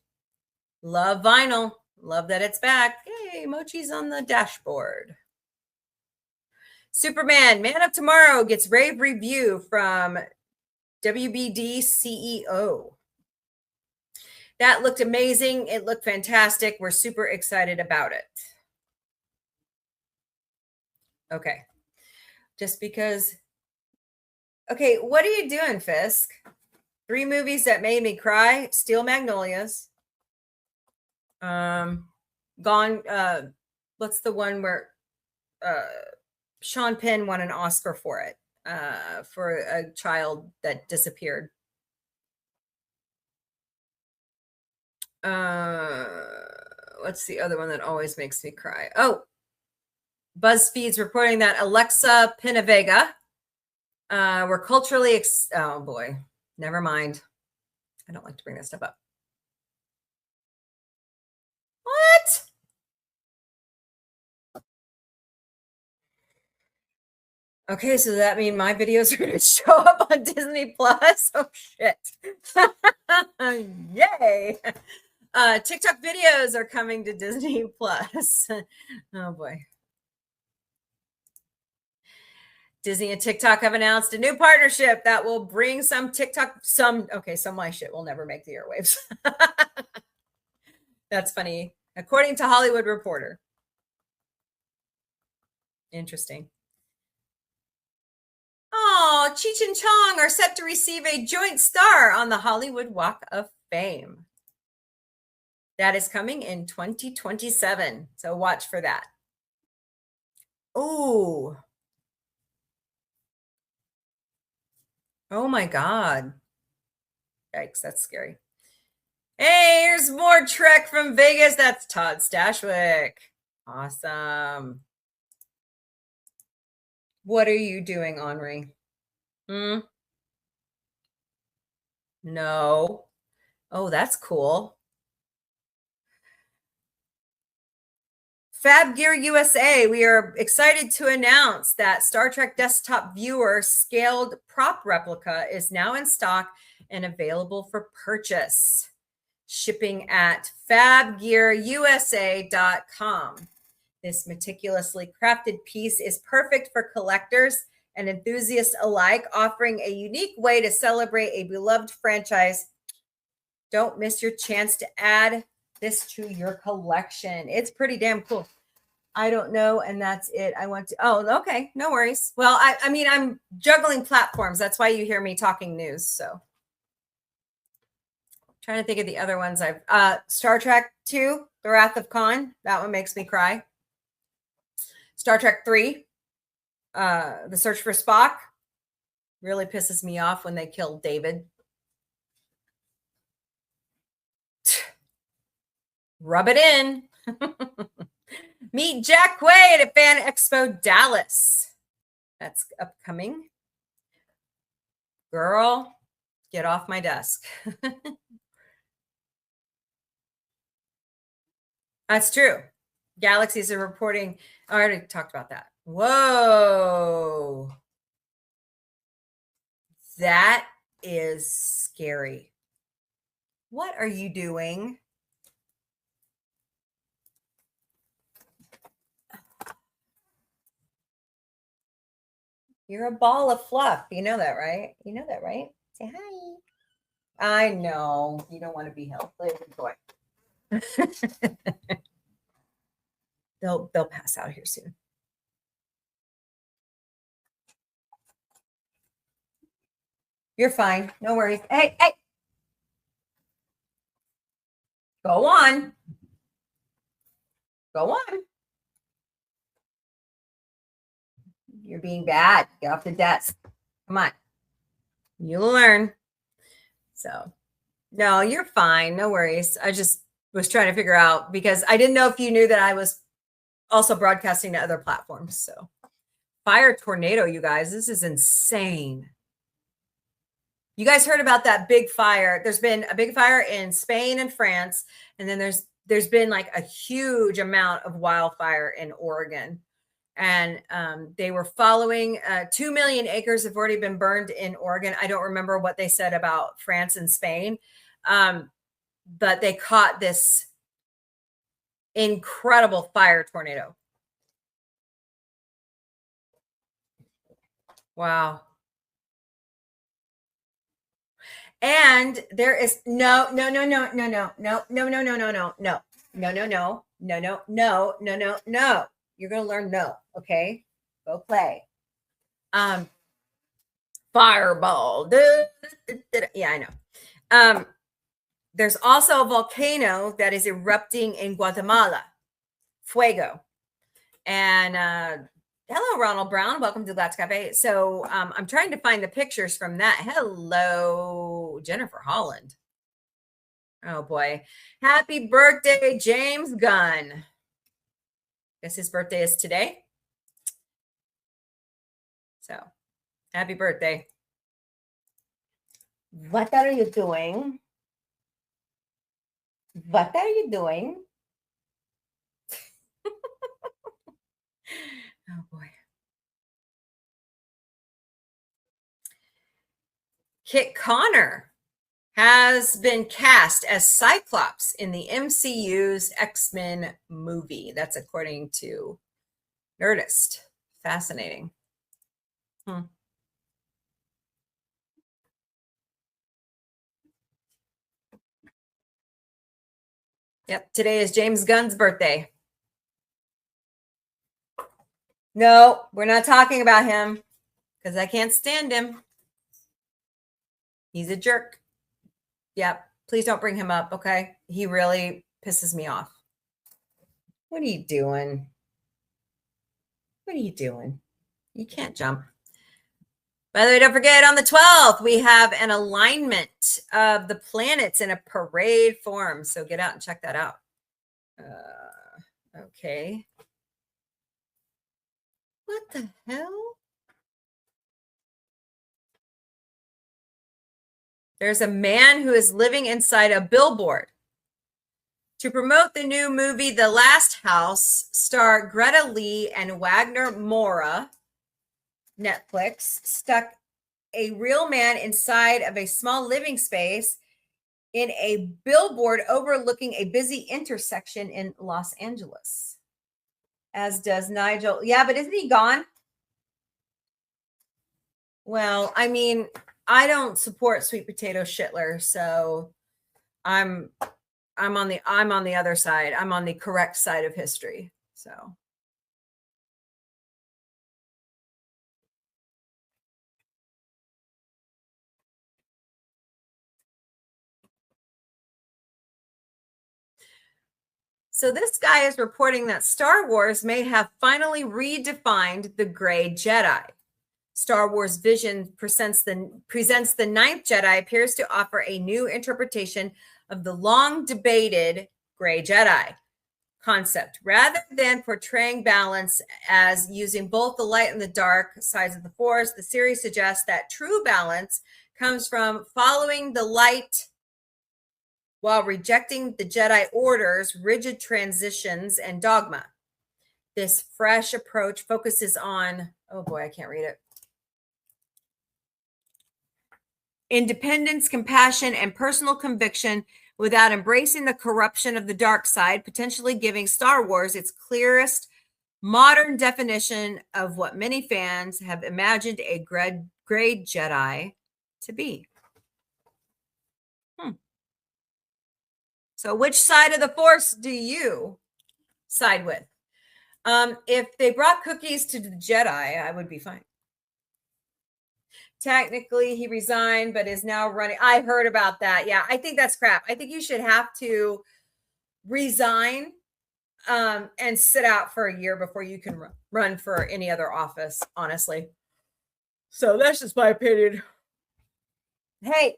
Speaker 2: Love vinyl. Love that it's back. Yay, Mochi's on the dashboard. Superman, Man of Tomorrow gets rave review from WBD CEO. That looked amazing. It looked fantastic. We're super excited about it. Okay. Just because... Okay, what are you doing, Fisk? 3 movies that made me cry. Steel Magnolias. Gone. What's the one where Sean Penn won an Oscar for it? For a child that disappeared. What's the other one that always makes me cry? Oh, BuzzFeed's reporting that Alexa Pinavega were culturally oh boy, never mind. I don't like to bring that stuff up. What? Okay, so that means my videos are going to show up on Disney Plus. Oh shit! Yay! TikTok videos are coming to Disney Plus. Oh boy. Disney and TikTok have announced a new partnership that will bring some of my shit will never make the airwaves. That's funny. According to Hollywood Reporter. Interesting. Oh, Cheech and Chong are set to receive a joint star on the Hollywood Walk of Fame. That is coming in 2027. So watch for that. Oh. Oh my God. Yikes, that's scary. Hey, here's more Trek from Vegas. That's Todd Stashwick. Awesome. What are you doing, Henri? No. Oh, that's cool. Fab Gear USA, we are excited to announce that Star Trek Desktop Viewer scaled prop replica is now in stock and available for purchase. Shipping at fabgearusa.com. This meticulously crafted piece is perfect for collectors and enthusiasts alike, offering a unique way to celebrate a beloved franchise. Don't miss your chance to add this to your collection. It's pretty damn cool. I don't know, and that's it. I want to. Oh, okay, no worries. Well, I mean, I'm juggling platforms. That's why you hear me talking news. So, trying to think of the other ones I've. Star Trek 2, The Wrath of Khan. That one makes me cry. Star Trek 3, The Search for Spock. Really pisses me off when they kill David. Rub it in. Meet Jack Quaid at Fan Expo Dallas. That's upcoming. Girl, get off my desk. That's true. Galaxies are reporting. I already talked about that. Whoa. That is scary. What are you doing? You're a ball of fluff. You know that, right? You know that, right? Say hi. I know. You don't want to be held. Play with your toy. They'll pass out here soon. You're fine. No worries. Hey. Go on. Go on. You're being bad. Get off the desk. Come on. You'll learn. So, no, you're fine. No worries. I just was trying to figure out because I didn't know if you knew that I was also broadcasting to other platforms. So, fire tornado, you guys. This is insane. You guys heard about that big fire. There's been a big fire in Spain and France. And then there's been like a huge amount of wildfire in Oregon. And they were following 2 million acres have already been burned in Oregon. I don't remember what they said about France and Spain, but they caught this incredible fire tornado. Wow. And there is no. You're going to learn no. Okay. Go play. Fireball. Yeah, I know. There's also a volcano that is erupting in Guatemala. Fuego. And hello, Ronald Brown. Welcome to Galactic Cafe. So I'm trying to find the pictures from that. Hello, Jennifer Holland. Oh, boy. Happy birthday, James Gunn. Guess his birthday is today. So, happy birthday. What are you doing? What are you doing? Oh, boy. Kit Connor has been cast as Cyclops in the MCU's X-Men movie. That's according to Nerdist. Fascinating. Yep, today is James Gunn's birthday. No, we're not talking about him because I can't stand him. He's a jerk. Yep, please don't bring him up, okay? He really pisses me off. What are you doing? What are you doing? You can't jump. By the way, don't forget, on the 12th, we have an alignment of the planets in a parade form. So get out and check that out. Okay. What the hell? There's a man who is living inside a billboard. To promote the new movie, The Last House, star Greta Lee and Wagner Moura, Netflix, stuck a real man inside of a small living space in a billboard overlooking a busy intersection in Los Angeles. As does Nigel. Yeah, but isn't he gone? Well, I mean, I don't support sweet potato shitler, so I'm on the other side. I'm on the correct side of history. So this guy is reporting that Star Wars may have finally redefined the gray Jedi. Star Wars Vision presents the Ninth Jedi appears to offer a new interpretation of the long debated gray Jedi concept. Rather than portraying balance as using both the light and the dark sides of the Force, the series suggests that true balance comes from following the light while rejecting the Jedi Order's rigid transitions and dogma. This fresh approach focuses on, oh boy, I can't read it. Independence, compassion, and personal conviction without embracing the corruption of the dark side, potentially giving Star Wars its clearest modern definition of what many fans have imagined a gray Jedi to be. So which side of the Force do you side with? If they brought cookies to the Jedi, I would be fine. Technically, he resigned, but is now running. I heard about that. Yeah, I think that's crap. I think you should have to resign and sit out for a year before you can run for any other office, honestly. So that's just my opinion. Hey.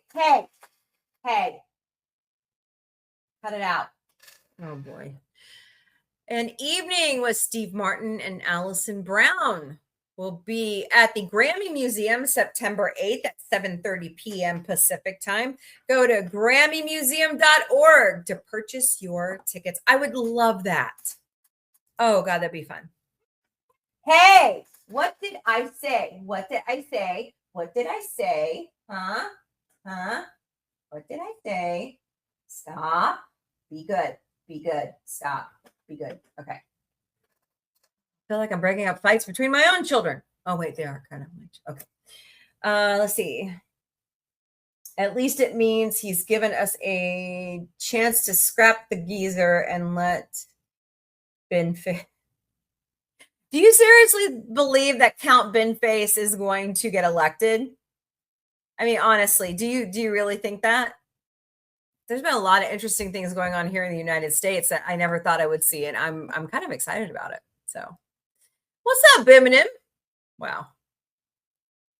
Speaker 2: Cut it out. Oh, boy. An evening with Steve Martin and Allison Brown will be at the Grammy Museum September 8th at 7:30 p.m. Pacific time. Go to GrammyMuseum.org to purchase your tickets. I would love that. Oh, God, that'd be fun. Hey, what did I say? What did I say? What did I say? Huh? What did I say? Stop. Be good. Be good. Stop. Be good. Okay. I feel like I'm breaking up fights between my own children. Oh, wait, they are kind of. Okay. Let's see. At least it means he's given us a chance to scrap the geezer and let Ben Face. Do you seriously believe that Count Ben Face is going to get elected? I mean, honestly, do you really think that? There's been a lot of interesting things going on here in the United States that I never thought I would see, and I'm kind of excited about it. So, what's up, Biminin? Wow.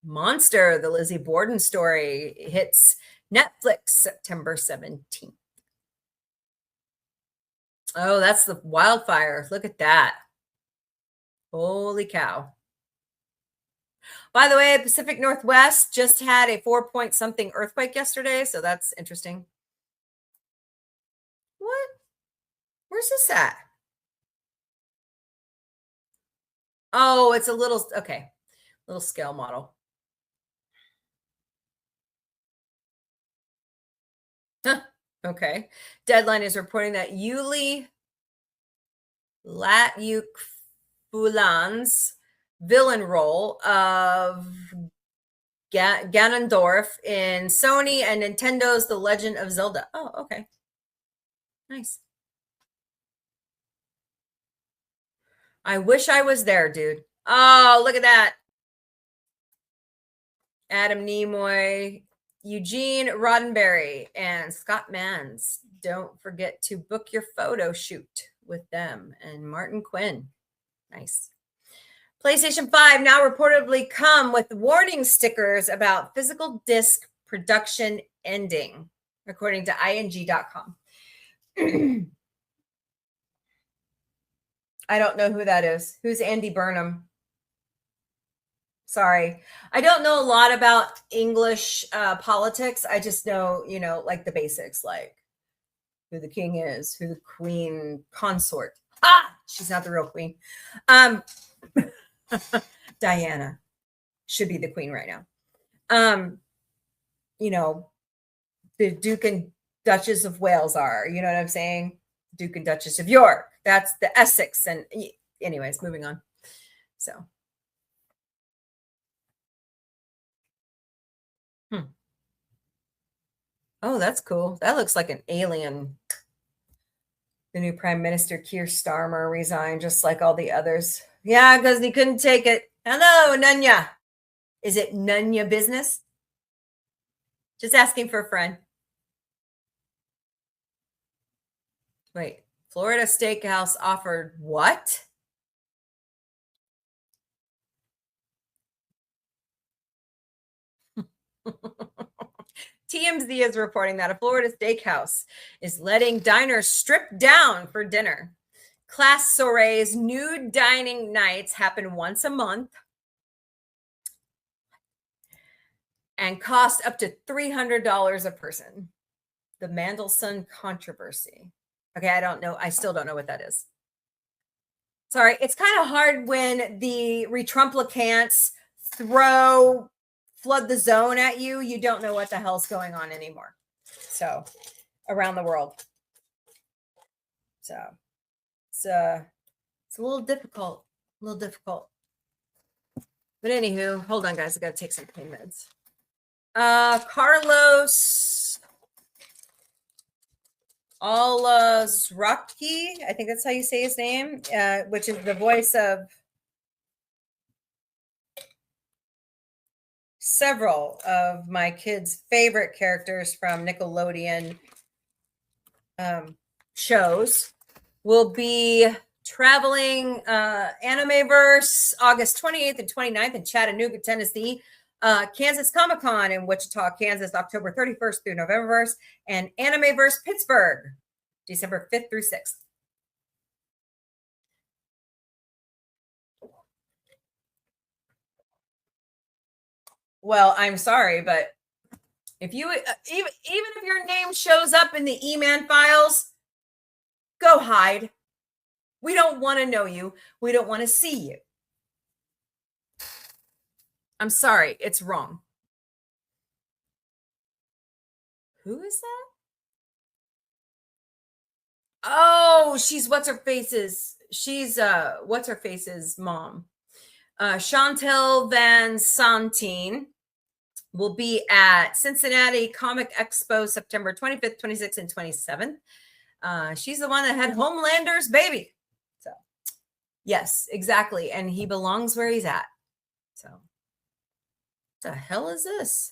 Speaker 2: Monster, the Lizzie Borden story, hits Netflix September 17th. Oh, that's the wildfire. Look at that. Holy cow. By the way, Pacific Northwest just had a 4-point-something earthquake yesterday, so that's interesting. What? Where's this at? Oh, it's a little, okay, little scale model. Okay. Deadline is reporting that Yuli Latjuk-Fulan's villain role of Ganondorf in Sony and Nintendo's The Legend of Zelda. Oh, okay. Nice. I wish I was there, dude. Oh, look at that. Adam Nimoy, Eugene Roddenberry, and Scott Mans. Don't forget to book your photo shoot with them and Martin Quinn. Nice. PlayStation 5 now reportedly come with warning stickers about physical disc production ending, according to ing.com. I don't know who that is. Who's Andy Burnham? Sorry. I don't know a lot about English politics. I just know, like the basics, like who the king is, who the queen consort. She's not the real queen. Diana should be the queen right now. The Duke and Duchess of Wales are, you know what I'm saying? Duke and Duchess of York. That's the Essex. And anyways, moving on. So. Oh, that's cool. That looks like an alien. The new Prime Minister, Keir Starmer, resigned just like all the others. Yeah, because he couldn't take it. Hello, Nunya. Is it Nunya business? Just asking for a friend. Wait, Florida Steakhouse offered what? TMZ is reporting that a Florida steakhouse is letting diners strip down for dinner. Class soirees, nude dining nights happen once a month and cost up to $300 a person. The Mandelson controversy. Okay, I don't know. I still don't know what that is. Sorry, it's kind of hard when the retrumplicants flood the zone at you. You don't know what the hell's going on anymore. So, around the world. So, it's a little difficult. But anywho, hold on, guys. I got to take some pain meds. Carlos Alazraki, I think that's how you say his name, which is the voice of several of my kids' favorite characters from Nickelodeon shows, will be traveling Animeverse August 28th and 29th in Chattanooga, Tennessee. Kansas Comic-Con in Wichita, Kansas, October 31st through November 1st, and Animeverse Pittsburgh, December 5th through 6th. Well, I'm sorry, but if you even if your name shows up in the E-Man files, go hide. We don't want to know you. We don't want to see you. I'm sorry, it's wrong. Who is that? Oh, she's what's-her-face's. She's what's-her-face's mom. Chantel Van Santine will be at Cincinnati Comic Expo September 25th, 26th, and 27th. She's the one that had Homelander's baby. So, yes, exactly. And he belongs where he's at. So, what the hell is this?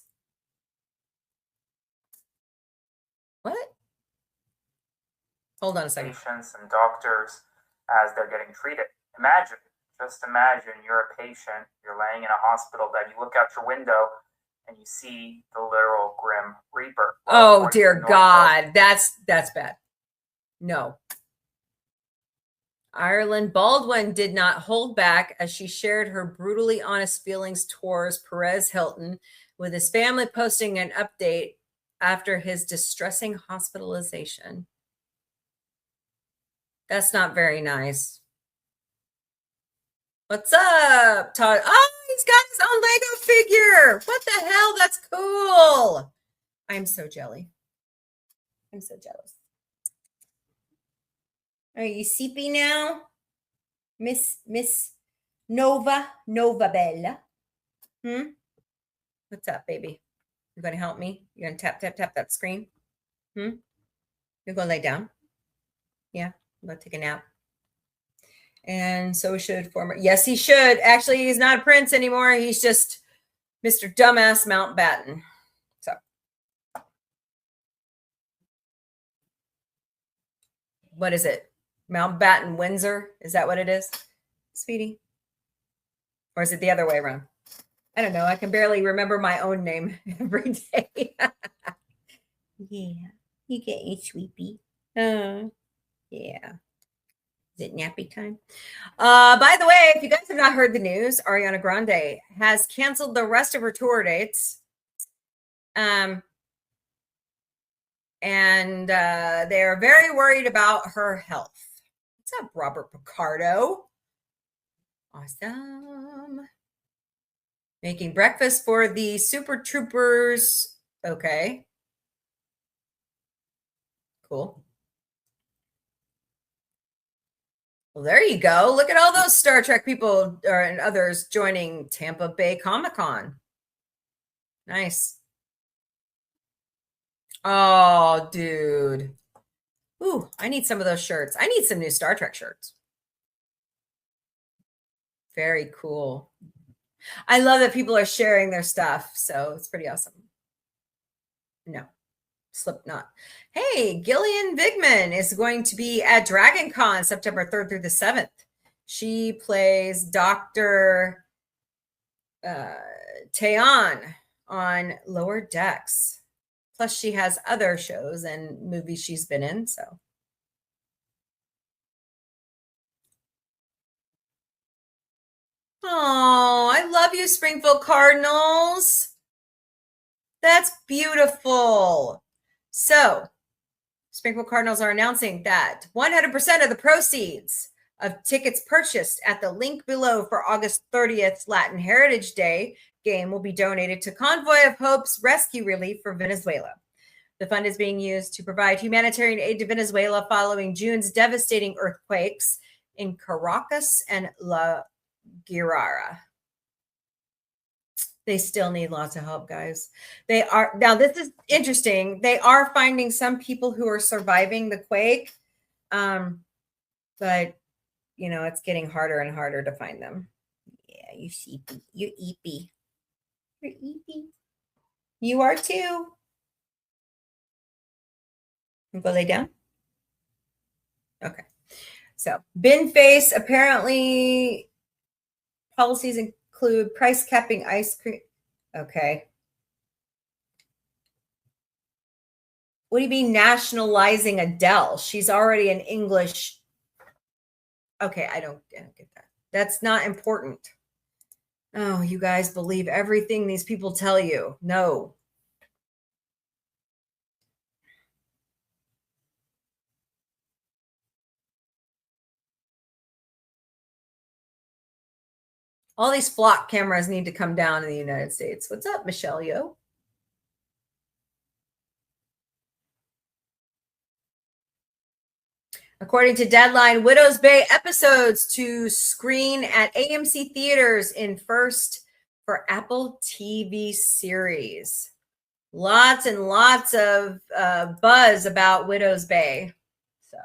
Speaker 2: What? Hold on a second.
Speaker 5: Patients and doctors as they're getting treated. Just imagine you're a patient, you're laying in a hospital bed, you look out your window and you see the literal Grim Reaper.
Speaker 2: Oh, dear God. That's bad. No. Ireland Baldwin did not hold back as she shared her brutally honest feelings towards Perez Hilton, with his family posting an update after his distressing hospitalization. That's not very nice. What's up, Todd? Oh, he's got his own Lego figure. What the hell? That's cool. I'm so jelly. I'm so jealous. Are you sleepy now? Miss Nova Bella? What's up, baby? You gonna help me? You gonna tap that screen? You're gonna lay down? Yeah, I'm gonna take a nap. And so should former. Yes, he should. Actually, he's not a prince anymore. He's just Mr. Dumbass Mountbatten. So what is it? Mountbatten Windsor? Is that what it is, sweetie? Or is it the other way around? I don't know. I can barely remember my own name every day. Yeah. You getting sleepy? Yeah. Is it nappy time? By the way, if you guys have not heard the news, Ariana Grande has canceled the rest of her tour dates. And they're very worried about her health. What's up, Robert Picardo? Awesome. Making breakfast for the Super Troopers. Okay. Cool. Well, there you go. Look at all those Star Trek people and others joining Tampa Bay Comic-Con. Nice. Oh, dude. Ooh, I need some of those shirts. I need some new Star Trek shirts. Very cool. I love that people are sharing their stuff, so it's pretty awesome. No, Slipknot. Hey, Gillian Vigman is going to be at Dragon Con September 3rd through the 7th. She plays Dr. Taeon on Lower Decks. Plus, she has other shows and movies she's been in, so. Oh, I love you, Springfield Cardinals. That's beautiful. So, Springfield Cardinals are announcing that 100% of the proceeds of tickets purchased at the link below for August 30th Latin Heritage Day game will be donated to Convoy of Hope's rescue relief for Venezuela. The fund is being used to provide humanitarian aid to Venezuela following June's devastating earthquakes in Caracas and La Guaira. They still need lots of help, guys. They are now. This is interesting. They are finding some people who are surviving the quake, but you know it's getting harder and harder to find them. Yeah, you sheepy, you eepy, you're eepy. You are too. Go lay down. Okay. So bin face apparently policies include price capping ice cream. Okay. What do you mean nationalizing Adele? She's already an English. Okay, I don't get that. That's not important. Oh, you guys believe everything these people tell you. No. All these flock cameras need to come down in the United States. What's up, Michelle Yo? According to Deadline, Widow's Bay episodes to screen at AMC theaters in first for Apple TV series. Lots and lots of buzz about Widow's Bay. So,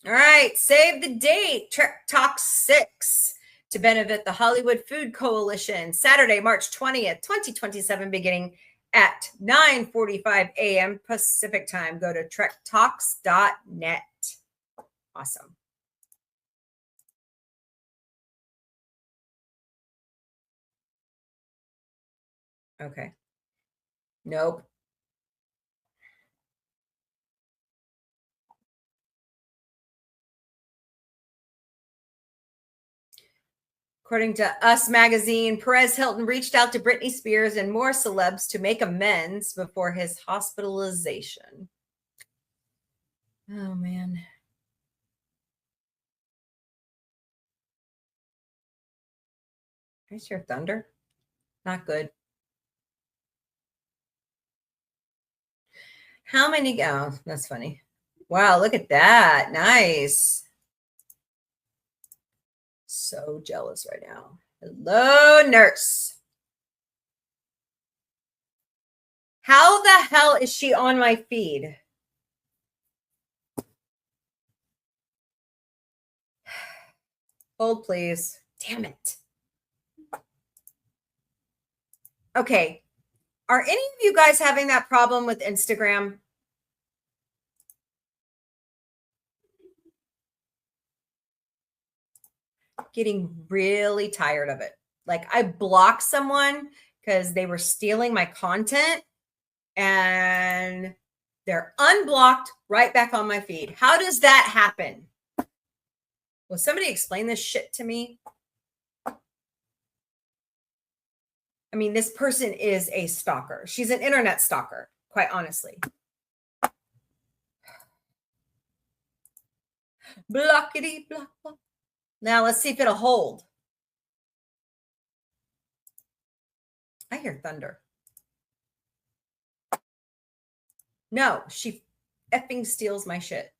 Speaker 2: all right, save the date. Trek Talk 6 to benefit the Hollywood Food Coalition, Saturday, March 20th, 2027, beginning at 9:45 a.m. Pacific time. Go to trektalks.net. Awesome. Okay. Nope. According to Us Magazine, Perez Hilton reached out to Britney Spears and more celebs to make amends before his hospitalization. Oh, man. I hear thunder. Not good. How many? Oh, that's funny. Wow, look at that. Nice. So jealous right now. Hello, nurse. How the hell is she on my feed? Hold, please. Damn it. Okay. Are any of you guys having that problem with Instagram? Getting really tired of it. Like I blocked someone because they were stealing my content and they're unblocked right back on my feed. How does that happen? Will somebody explain this shit to me? I mean, this person is a stalker. She's an internet stalker, quite honestly. Blockity block, block. Now let's see if it'll hold. I hear thunder. No, she effing steals my shit.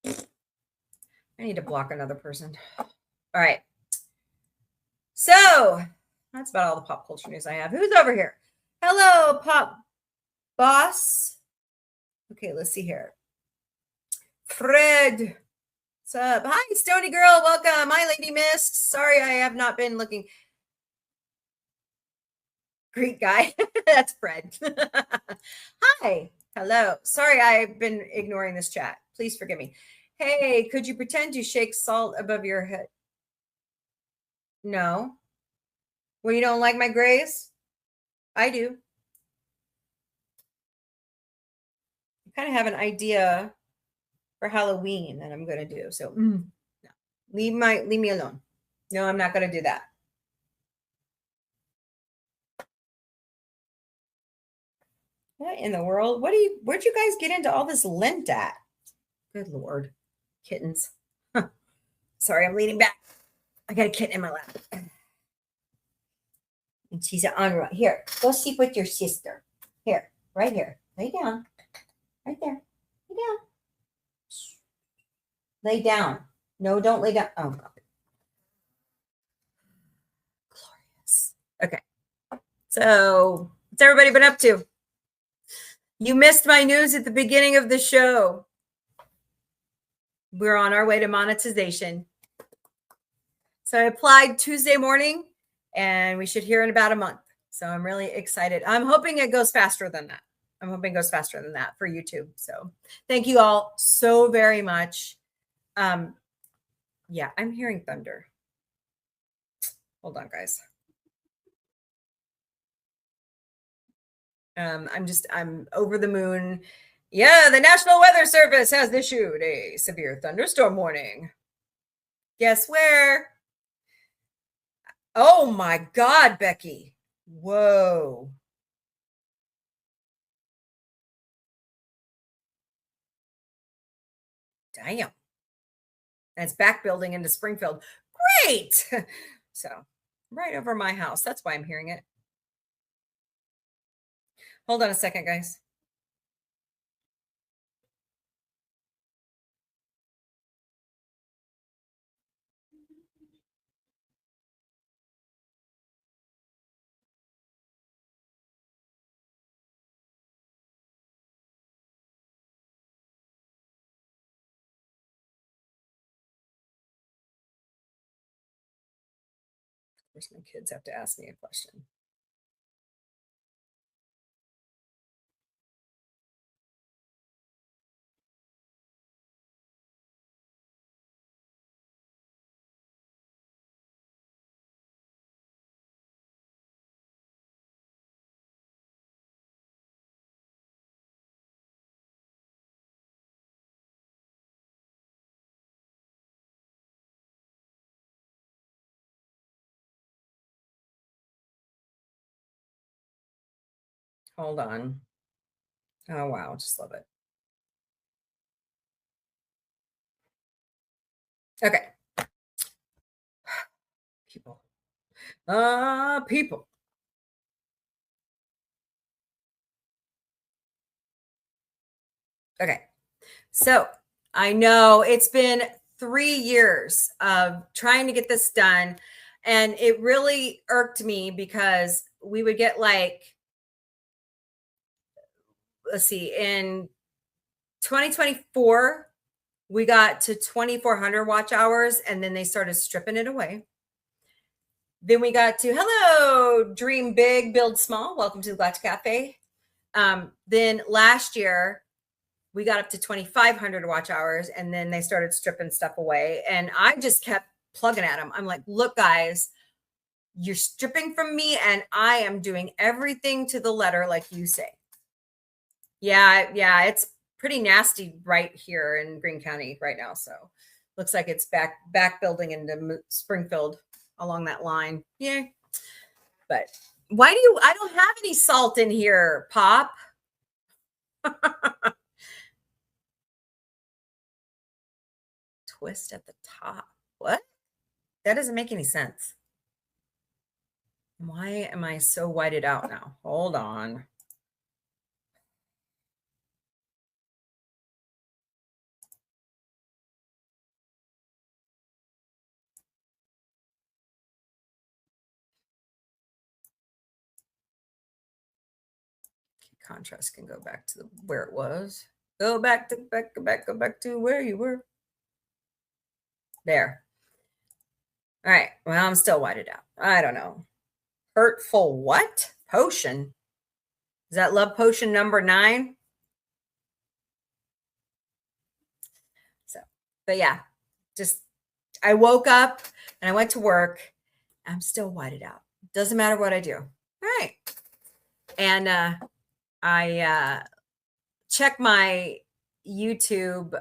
Speaker 2: I need to block another person. All right. So that's about all the pop culture news I have. Who's over here? Hello, Pop Boss. Okay, let's see here. Fred. What's up? Hi, Stony Girl. Welcome. Hi, Lady Mist. Sorry, I have not been looking. Greek guy. That's Fred. Hi. Hello. Sorry, I've been ignoring this chat. Please forgive me. Hey, could you pretend to shake salt above your head? No. Well, you don't like my grays? I do. I kind of have an idea for Halloween that I'm going to do. So no. Leave me alone. No, I'm not going to do that. What in the world? Where'd you guys get into all this lint at? Good Lord. Kittens. Huh. Sorry, I'm leaning back. I got a kitten in my lap. And she's on right here. Go sleep with your sister. Here, right here. Lay down. Right there. Lay down. Lay down. No, don't lay down. Oh, God. Glorious. Okay. So, what's everybody been up to? You missed my news at the beginning of the show. We're on our way to monetization. So I applied Tuesday morning and we should hear in about a month. So I'm really excited. I'm hoping it goes faster than that. I'm hoping it goes faster than that for YouTube. So thank you all so very much. Yeah, I'm hearing thunder. Hold on, guys. I'm over the moon. Yeah, the National Weather Service has issued a severe thunderstorm warning. Guess where? Oh my God, Becky. Whoa. Damn. That's back building into Springfield. Great. So right over my house. That's why I'm hearing it. Hold on a second, guys. Of course, my kids have to ask me a question. Hold on. Oh, wow. Just love it. Okay. People. People. Okay. So I know it's been 3 years of trying to get this done. And it really irked me because we would get like, let's see, in 2024, we got to 2,400 watch hours and then they started stripping it away. Then we got to, hello, dream big, build small. Welcome to the Galactic Cafe. Then last year, we got up to 2,500 watch hours and then they started stripping stuff away. And I just kept plugging at them. I'm like, look, guys, you're stripping from me and I am doing everything to the letter like you say. Yeah, it's pretty nasty right here in Greene County right now. So looks like it's back building into Springfield along that line. Yeah. But I don't have any salt in here, Pop. Twist at the top. What? That doesn't make any sense. Why am I so whited out now? Hold on. Contrast can go back to where it was. Go back to where you were. There. All right. Well, I'm still whited out. I don't know. Hurtful what? Potion. Is that love potion number 9? So, but yeah, just I woke up and I went to work. I'm still whited out. Doesn't matter what I do. All right. And I check my YouTube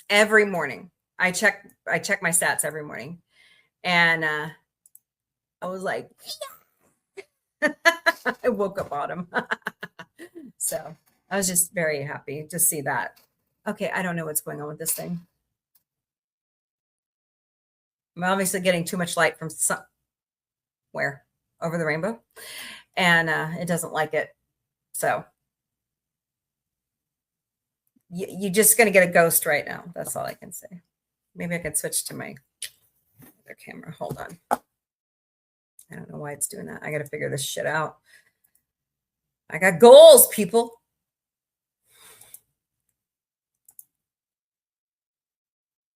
Speaker 2: every morning. I check my stats every morning. And I was like, yeah. I woke up on them. So I was just very happy to see that. Okay, I don't know what's going on with this thing. I'm obviously getting too much light from somewhere over the rainbow. And it doesn't like it. So you're just going to get a ghost right now. That's all I can say. Maybe I could switch to my other camera. Hold on. I don't know why it's doing that. I got to figure this shit out. I got goals, people.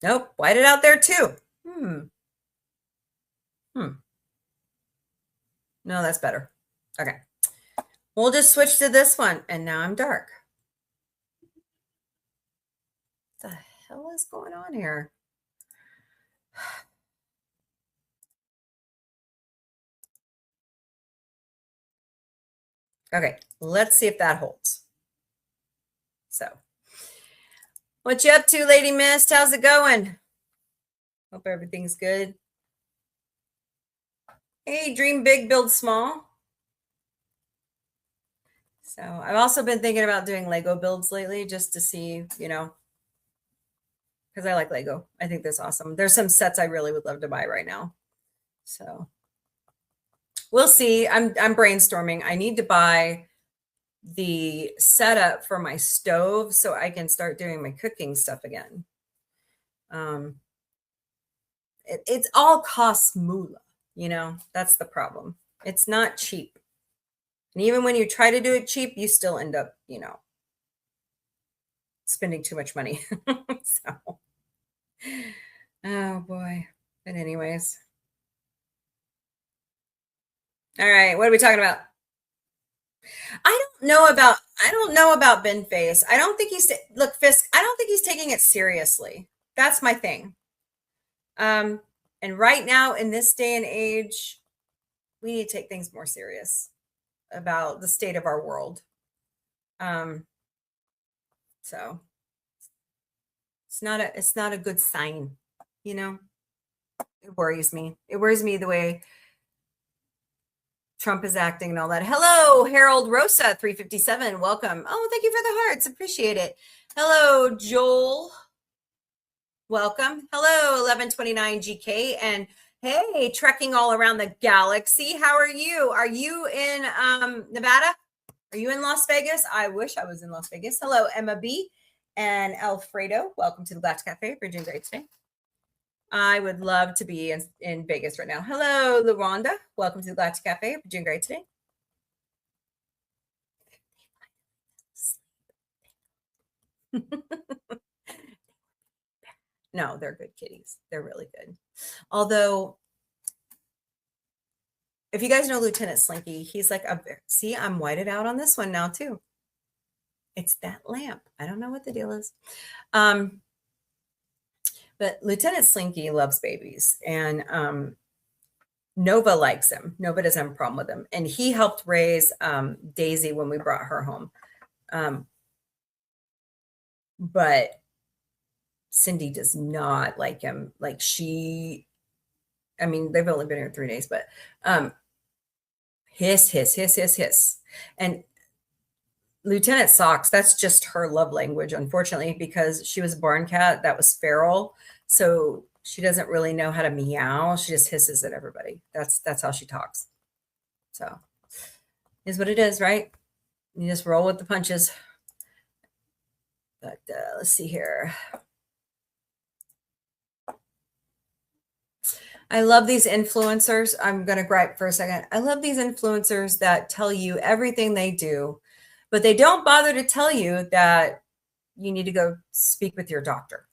Speaker 2: Nope. White it out there too. No, that's better. Okay. We'll just switch to this one. And now I'm dark. What the hell is going on here? Okay, let's see if that holds. So, what you up to, Lady Mist? How's it going? Hope everything's good. Hey, dream big, build small. So, I've also been thinking about doing Lego builds lately just to see, because I like Lego. I think that's awesome. There's some sets I really would love to buy right now. So, we'll see. I'm brainstorming. I need to buy the setup for my stove so I can start doing my cooking stuff again. It's all costs moolah, that's the problem. It's not cheap. And even when you try to do it cheap, you still end up, spending too much money. So, oh boy. But anyways. All right, what are we talking about? I don't know about Ben Face. I don't think look, Fisk, I don't think he's taking it seriously. That's my thing. And right now in this day and age, we need to take things more serious about the state of our world. So it's not a good sign, It worries me. It worries me the way Trump is acting and all that. Hello, Harold Rosa, 357. Welcome. Oh, thank you for the hearts. Appreciate it. Hello, Joel. Welcome. Hello, 1129 GK. And hey, trekking all around the galaxy. How are you? Are you in Nevada? Are you in Las Vegas? I wish I was in Las Vegas. Hello, Emma B. and Alfredo. Welcome to the Galactic Cafe. If you're doing great today. I would love to be in Vegas right now. Hello, LaRonda. Welcome to the Galactic Cafe. If you're doing great today. No, they're good kitties. They're really good. Although, if you guys know Lieutenant Slinky, he's like, see, I'm whited out on this one now too. It's that lamp. I don't know what the deal is. But Lieutenant Slinky loves babies, and Nova likes him. Nova doesn't have a problem with him. And he helped raise Daisy when we brought her home. But Cindy does not like him. Like I mean, they've only been here 3 days, but hiss. And Lieutenant Socks, that's just her love language, unfortunately, because she was a barn cat that was feral. So she doesn't really know how to meow. She just hisses at everybody. That's how she talks. So is what it is, right? You just roll with the punches. But let's see here. I love these influencers. I'm going to gripe for a second. I love these influencers that tell you everything they do, but they don't bother to tell you that you need to go speak with your doctor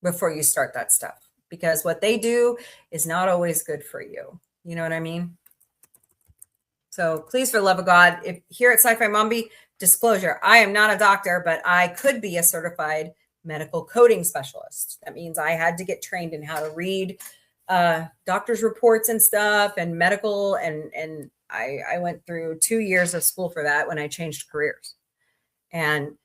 Speaker 2: before you start that stuff, because what they do is not always good for you. You know what I mean? So please, for the love of God, if here at Sci-Fi Mombi, disclosure, I am not a doctor, but I could be a certified medical coding specialist. That means I had to get trained in how to read doctor's reports and stuff and medical. And I went through 2 years of school for that when I changed careers. And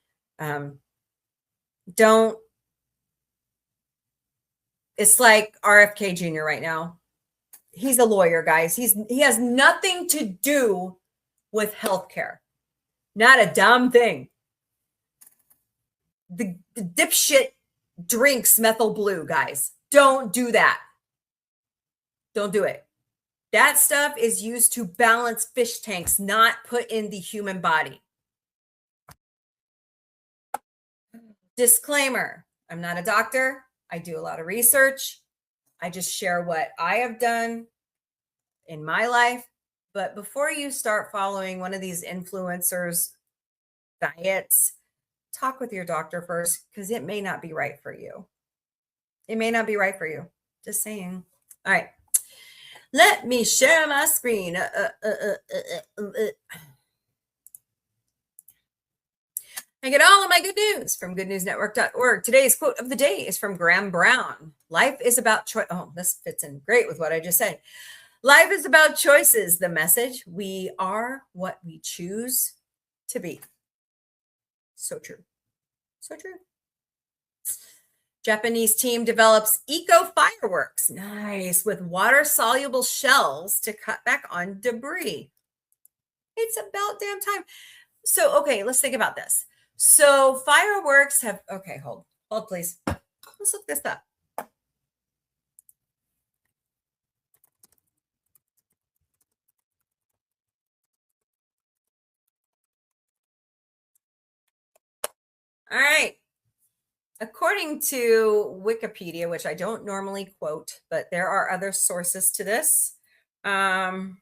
Speaker 2: it's like RFK Jr. right now. He's a lawyer, guys. He has nothing to do with healthcare. Not a damn thing. The dipshit drinks methyl blue, guys. Don't do that. Don't do it. That stuff is used to balance fish tanks, not put in the human body. Disclaimer, I'm not a doctor. I do a lot of research. I just share what I have done in my life. But before you start following one of these influencers' diets, talk with your doctor first, because it may not be right for you. It may not be right for you. Just saying. All right. Let me share my screen. I get all of my good news from goodnewsnetwork.org. Today's quote of the day is from Graham Brown. Life is about choice. Oh, this fits in great with what I just said. Life is about choices. The message: we are what we choose to be. So true. So true. Japanese team develops eco fireworks. Nice. With water-soluble shells to cut back on debris. It's about damn time. So, okay, let's think about this. So fireworks have, okay, hold please. Let's look this up. All right. According to Wikipedia, which I don't normally quote, but there are other sources to this. Time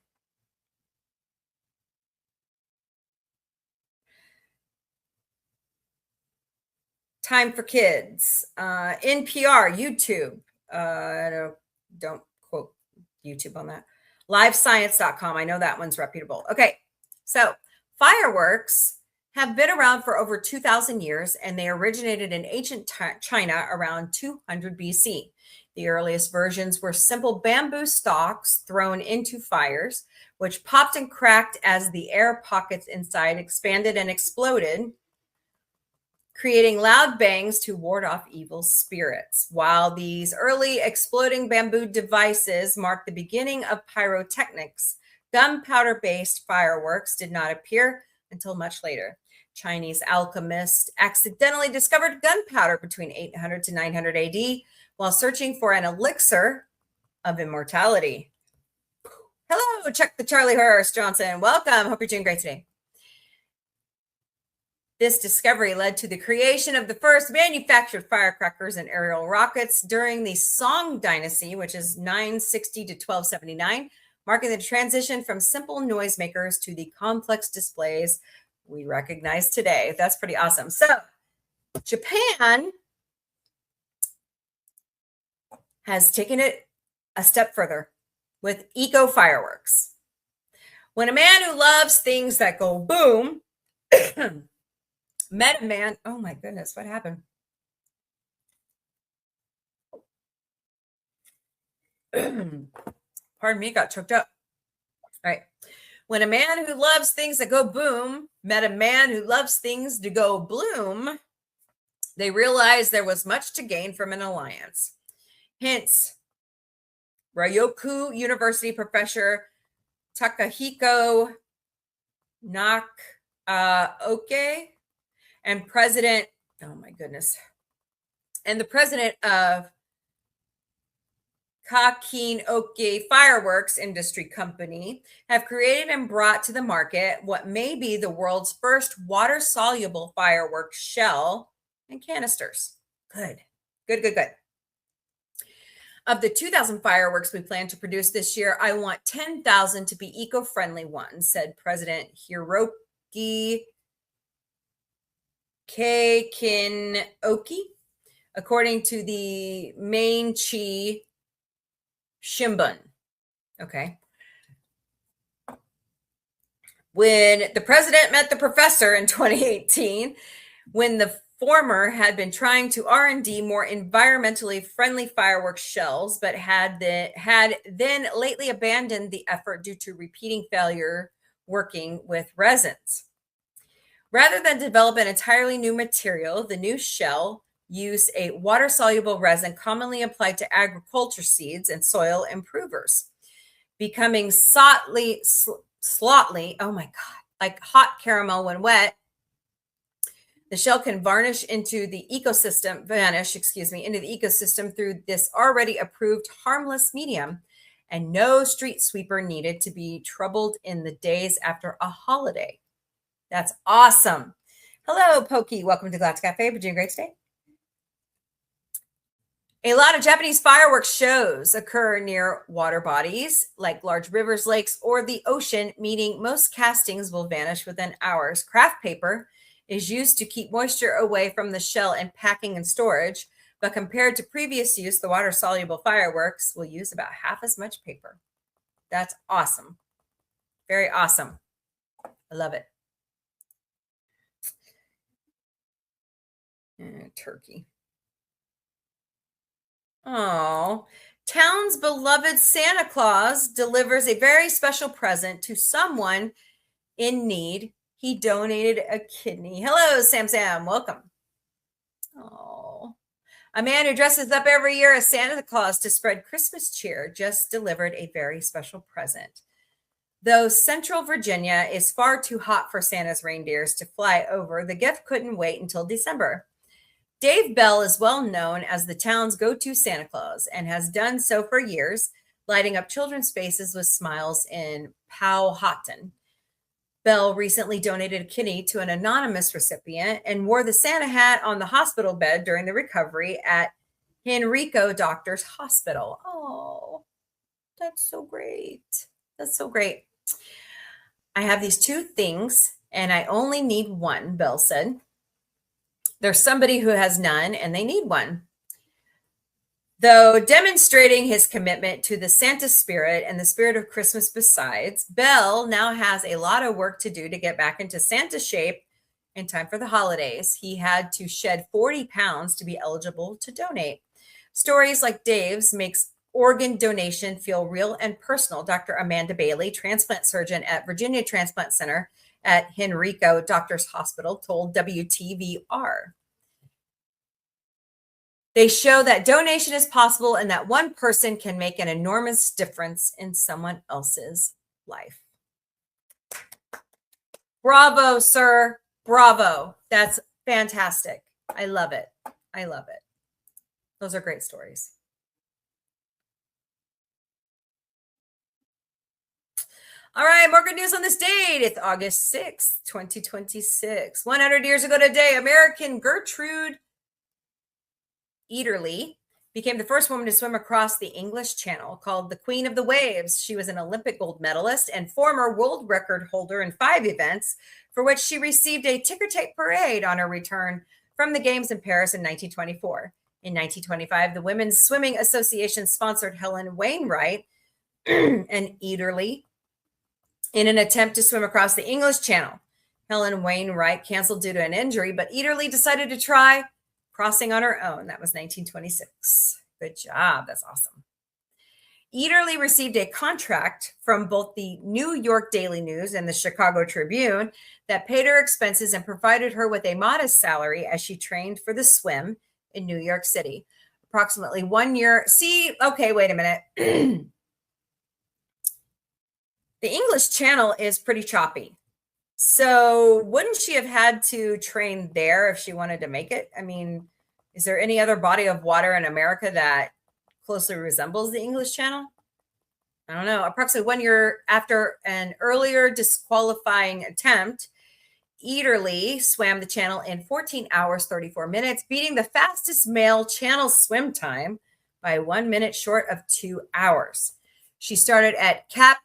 Speaker 2: for Kids, NPR, YouTube. Don't quote YouTube on that. Livescience.com. I know that one's reputable. Okay, so fireworks have been around for over 2,000 years, and they originated in ancient China around 200 BC. The earliest versions were simple bamboo stalks thrown into fires, which popped and cracked as the air pockets inside expanded and exploded, creating loud bangs to ward off evil spirits. While these early exploding bamboo devices marked the beginning of pyrotechnics, gunpowder-based fireworks did not appear until much later. Chinese alchemists accidentally discovered gunpowder between 800 to 900 AD while searching for an elixir of immortality. Hello, Chuck the Charlie Horse Johnson. Welcome. Hope you're doing great today. This discovery led to the creation of the first manufactured firecrackers and aerial rockets during the Song Dynasty, which is 960 to 1279, marking the transition from simple noisemakers to the complex displays we recognize today. That's pretty awesome. So, Japan has taken it a step further with eco fireworks. When a man who loves things that go boom met a man, oh my goodness, what happened? Pardon me, got choked up. All right. When a man who loves things that go boom met a man who loves things to go bloom, they realized there was much to gain from an alliance. Hence, Ryoku University professor Takahiko Nakaoke and president, oh my goodness, and the president of Kakinoke Fireworks Industry Company have created and brought to the market what may be the world's first water-soluble fireworks shell and canisters. Good. Of the 2,000 fireworks we plan to produce this year, I want 10,000 to be eco-friendly ones, said President Hiroki Keikinoki, according to the Mainichi Shimbun. Okay. When the president met the professor in 2018, when the former had been trying to R&D more environmentally friendly fireworks shells, but had then lately abandoned the effort due to repeating failure working with resins. Rather than develop an entirely new material, the new shell used a water-soluble resin commonly applied to agriculture seeds and soil improvers, becoming slotly, oh my God, like hot caramel when wet. The shell can vanish into the ecosystem through this already approved harmless medium, and no street sweeper needed to be troubled in the days after a holiday. That's awesome. Hello, Pokey. Welcome to Galactic Cafe. We're doing great today. A lot of Japanese fireworks shows occur near water bodies like large rivers, lakes, or the ocean, meaning most castings will vanish within hours. Craft paper is used to keep moisture away from the shell in packing and storage, but compared to previous use, the water-soluble fireworks will use about half as much paper. That's awesome. Very awesome. I love it. Turkey. Oh, town's beloved Santa Claus delivers a very special present to someone in need. He donated a kidney. Hello, Sam. Welcome. Oh, a man who dresses up every year as Santa Claus to spread Christmas cheer just delivered a very special present. Though Central Virginia is far too hot for Santa's reindeers to fly over, the gift couldn't wait until December. Dave Bell is well known as the town's go-to Santa Claus and has done so for years, lighting up children's faces with smiles in Powhatan. Bell recently donated a kidney to an anonymous recipient and wore the Santa hat on the hospital bed during the recovery at Henrico Doctors Hospital. Oh, that's so great. That's so great. I have these two things and I only need one, Bell said. There's somebody who has none and they need one. Though demonstrating his commitment to the Santa spirit and the spirit of Christmas besides, Bell now has a lot of work to do to get back into Santa shape in time for the holidays. He had to shed 40 pounds to be eligible to donate. Stories like Dave's makes organ donation feel real and personal. Dr. Amanda Bailey, transplant surgeon at Virginia Transplant Center at Henrico Doctors Hospital, told WTVR. They show that donation is possible and that one person can make an enormous difference in someone else's life. Bravo, sir. Bravo. That's fantastic. I love it. I love it. Those are great stories. All right, more good news on this date. It's August 6th, 2026. 100 years ago today, American Gertrude Ederle became the first woman to swim across the English Channel. Called the Queen of the Waves, she was an Olympic gold medalist and former world record holder in 5 events, for which she received a ticker-tape parade on her return from the Games in Paris in 1924. In 1925, the Women's Swimming Association sponsored Helen Wainwright and Ederle in an attempt to swim across the English Channel. Helen Wainwright canceled due to an injury, but Ederle decided to try crossing on her own. That was 1926. Good job. That's awesome. Ederle received a contract from both the New York Daily News and the Chicago Tribune that paid her expenses and provided her with a modest salary as she trained for the swim in New York City. Approximately 1 year. See, okay, wait a minute. The English Channel is pretty choppy. So wouldn't she have had to train there if she wanted to make it? I mean, is there any other body of water in America that closely resembles the English Channel? I don't know. Approximately 1 year after an earlier disqualifying attempt, Ederle swam the channel in 14 hours, 34 minutes, beating the fastest male channel swim time by 1 minute short of 2 hours. She started at Cap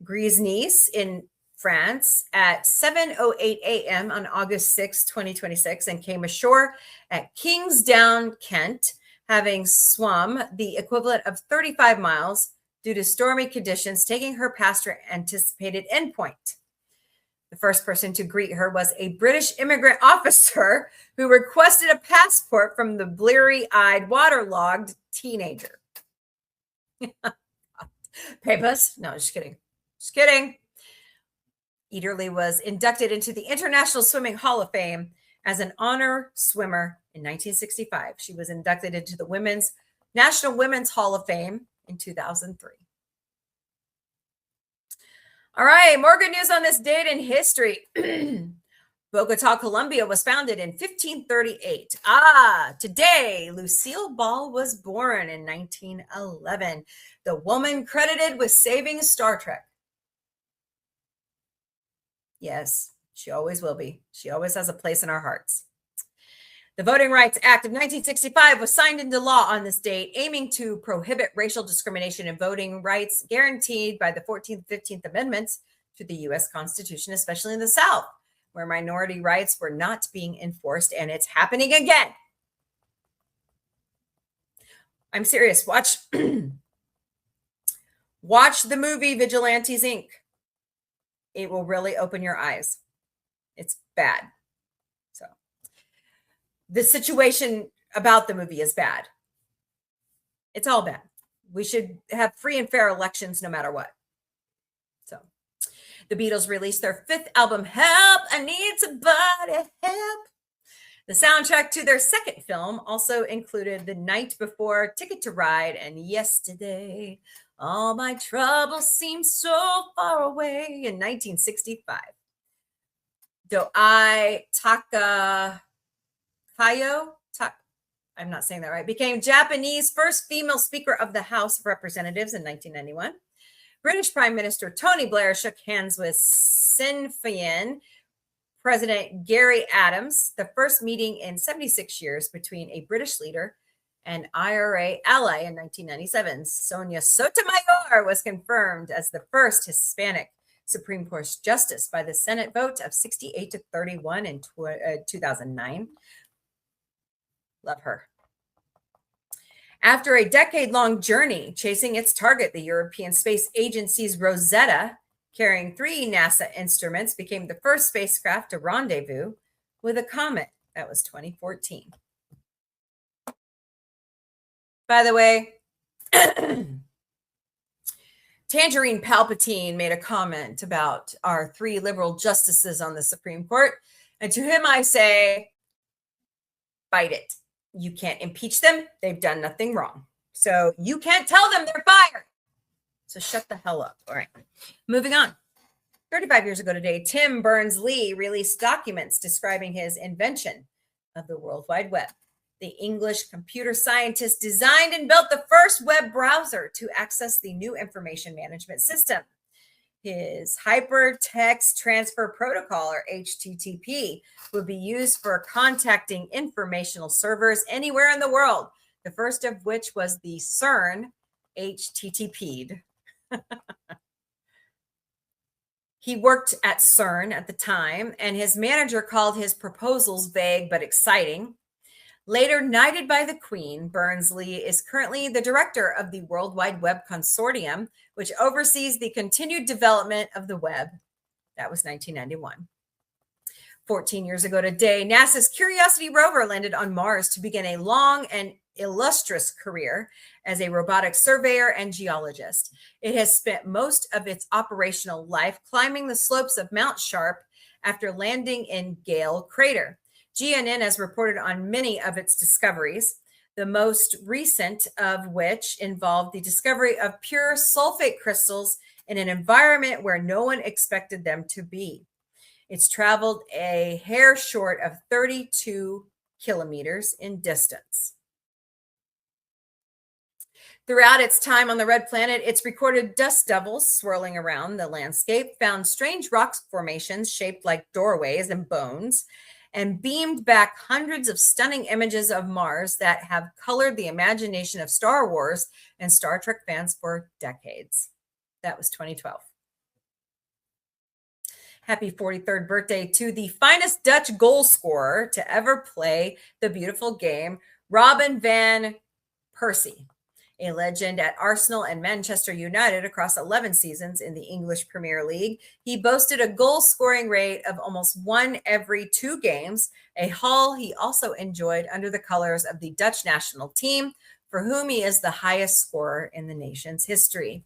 Speaker 2: Gris-Nice in France at 7:08 a.m. on August 6, 2026, and came ashore at Kingsdown, Kent, having swum the equivalent of 35 miles due to stormy conditions, taking her past her anticipated endpoint. The first person to greet her was a British immigrant officer who requested a passport from the bleary-eyed, waterlogged teenager. Papers? No, just kidding. Just kidding. Ederle was inducted into the International Swimming Hall of Fame as an honor swimmer in 1965. She was inducted into the National Women's Hall of Fame in 2003. All right, more good news on this date in history. Bogota, Colombia was founded in 1538. Today, Lucille Ball was born in 1911. The woman credited with saving Star Trek. Yes, she always will be. She always has a place in our hearts. The Voting Rights Act of 1965 was signed into law on this date, aiming to prohibit racial discrimination in voting rights guaranteed by the 14th and 15th Amendments to the U.S. Constitution, especially in the South, where minority rights were not being enforced, and it's happening again. I'm serious. Watch the movie Vigilantes, Inc. It will really open your eyes. It's bad. So the situation about the movie is bad. It's all bad. We should have free and fair elections no matter what. So the Beatles released their 5th album, Help, I Need Somebody Help. The soundtrack to their 2nd film also included The Night Before, Ticket to Ride, and Yesterday. All my troubles seem so far away in 1965. Doi Takakayo, I'm not saying that right, became Japanese first female Speaker of the House of Representatives in 1991. British Prime Minister Tony Blair shook hands with Sinn Féin President Gary Adams, the first meeting in 76 years between a British leader and IRA ally in 1997. Sonia Sotomayor was confirmed as the first Hispanic Supreme Court justice by the Senate vote of 68-31 in 2009. Love her. After a decade-long journey chasing its target, the European Space Agency's Rosetta, carrying 3 NASA instruments, became the first spacecraft to rendezvous with a comet. That was 2014. By the way, Tangerine Palpatine made a comment about our 3 liberal justices on the Supreme Court. And to him, I say, bite it. You can't impeach them. They've done nothing wrong. So you can't tell them they're fired. So shut the hell up. All right. Moving on. 35 years ago today, Tim Berners-Lee released documents describing his invention of the World Wide Web. The English computer scientist designed and built the first web browser to access the new information management system. His hypertext transfer protocol, or HTTP, would be used for contacting informational servers anywhere in the world, the first of which was the CERN HTTP'd. He worked at CERN at the time, and his manager called his proposals vague but exciting. Later knighted by the Queen, Berners-Lee is currently the director of the World Wide Web Consortium, which oversees the continued development of the web. That was 1991. 14 years ago today, NASA's Curiosity rover landed on Mars to begin a long and illustrious career as a robotic surveyor and geologist. It has spent most of its operational life climbing the slopes of Mount Sharp after landing in Gale Crater. GNN has reported on many of its discoveries, the most recent of which involved the discovery of pure sulfate crystals in an environment where no one expected them to be. It's traveled a hair short of 32 kilometers in distance. Throughout its time on the red planet, it's recorded dust devils swirling around the landscape, found strange rock formations shaped like doorways and bones, and beamed back hundreds of stunning images of Mars that have colored the imagination of Star Wars and Star Trek fans for decades. That was 2012. Happy 43rd birthday to the finest Dutch goal scorer to ever play the beautiful game, Robin van Persie. A legend at Arsenal and Manchester United across 11 seasons in the English Premier League, he boasted a goal-scoring rate of almost 1 every 2 games, a haul he also enjoyed under the colors of the Dutch national team, for whom he is the highest scorer in the nation's history.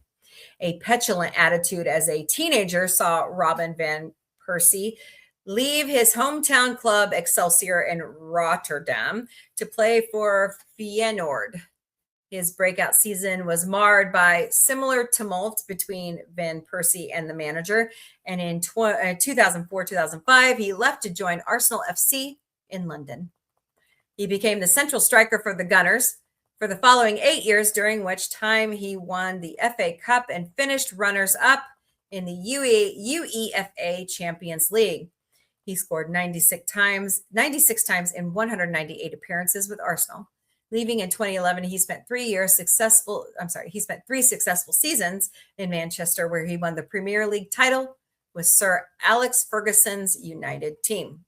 Speaker 2: A petulant attitude as a teenager saw Robin van Persie leave his hometown club Excelsior in Rotterdam to play for Feyenoord. His breakout season was marred by similar tumult between Van Persie and the manager. And in 2004-2005, he left to join Arsenal FC in London. He became the central striker for the Gunners for the following 8 years, during which time he won the FA Cup and finished runners-up in the UEFA Champions League. He scored 96 times in 198 appearances with Arsenal. Leaving in 2011, he spent 3 successful seasons in Manchester, where he won the Premier League title with Sir Alex Ferguson's United team.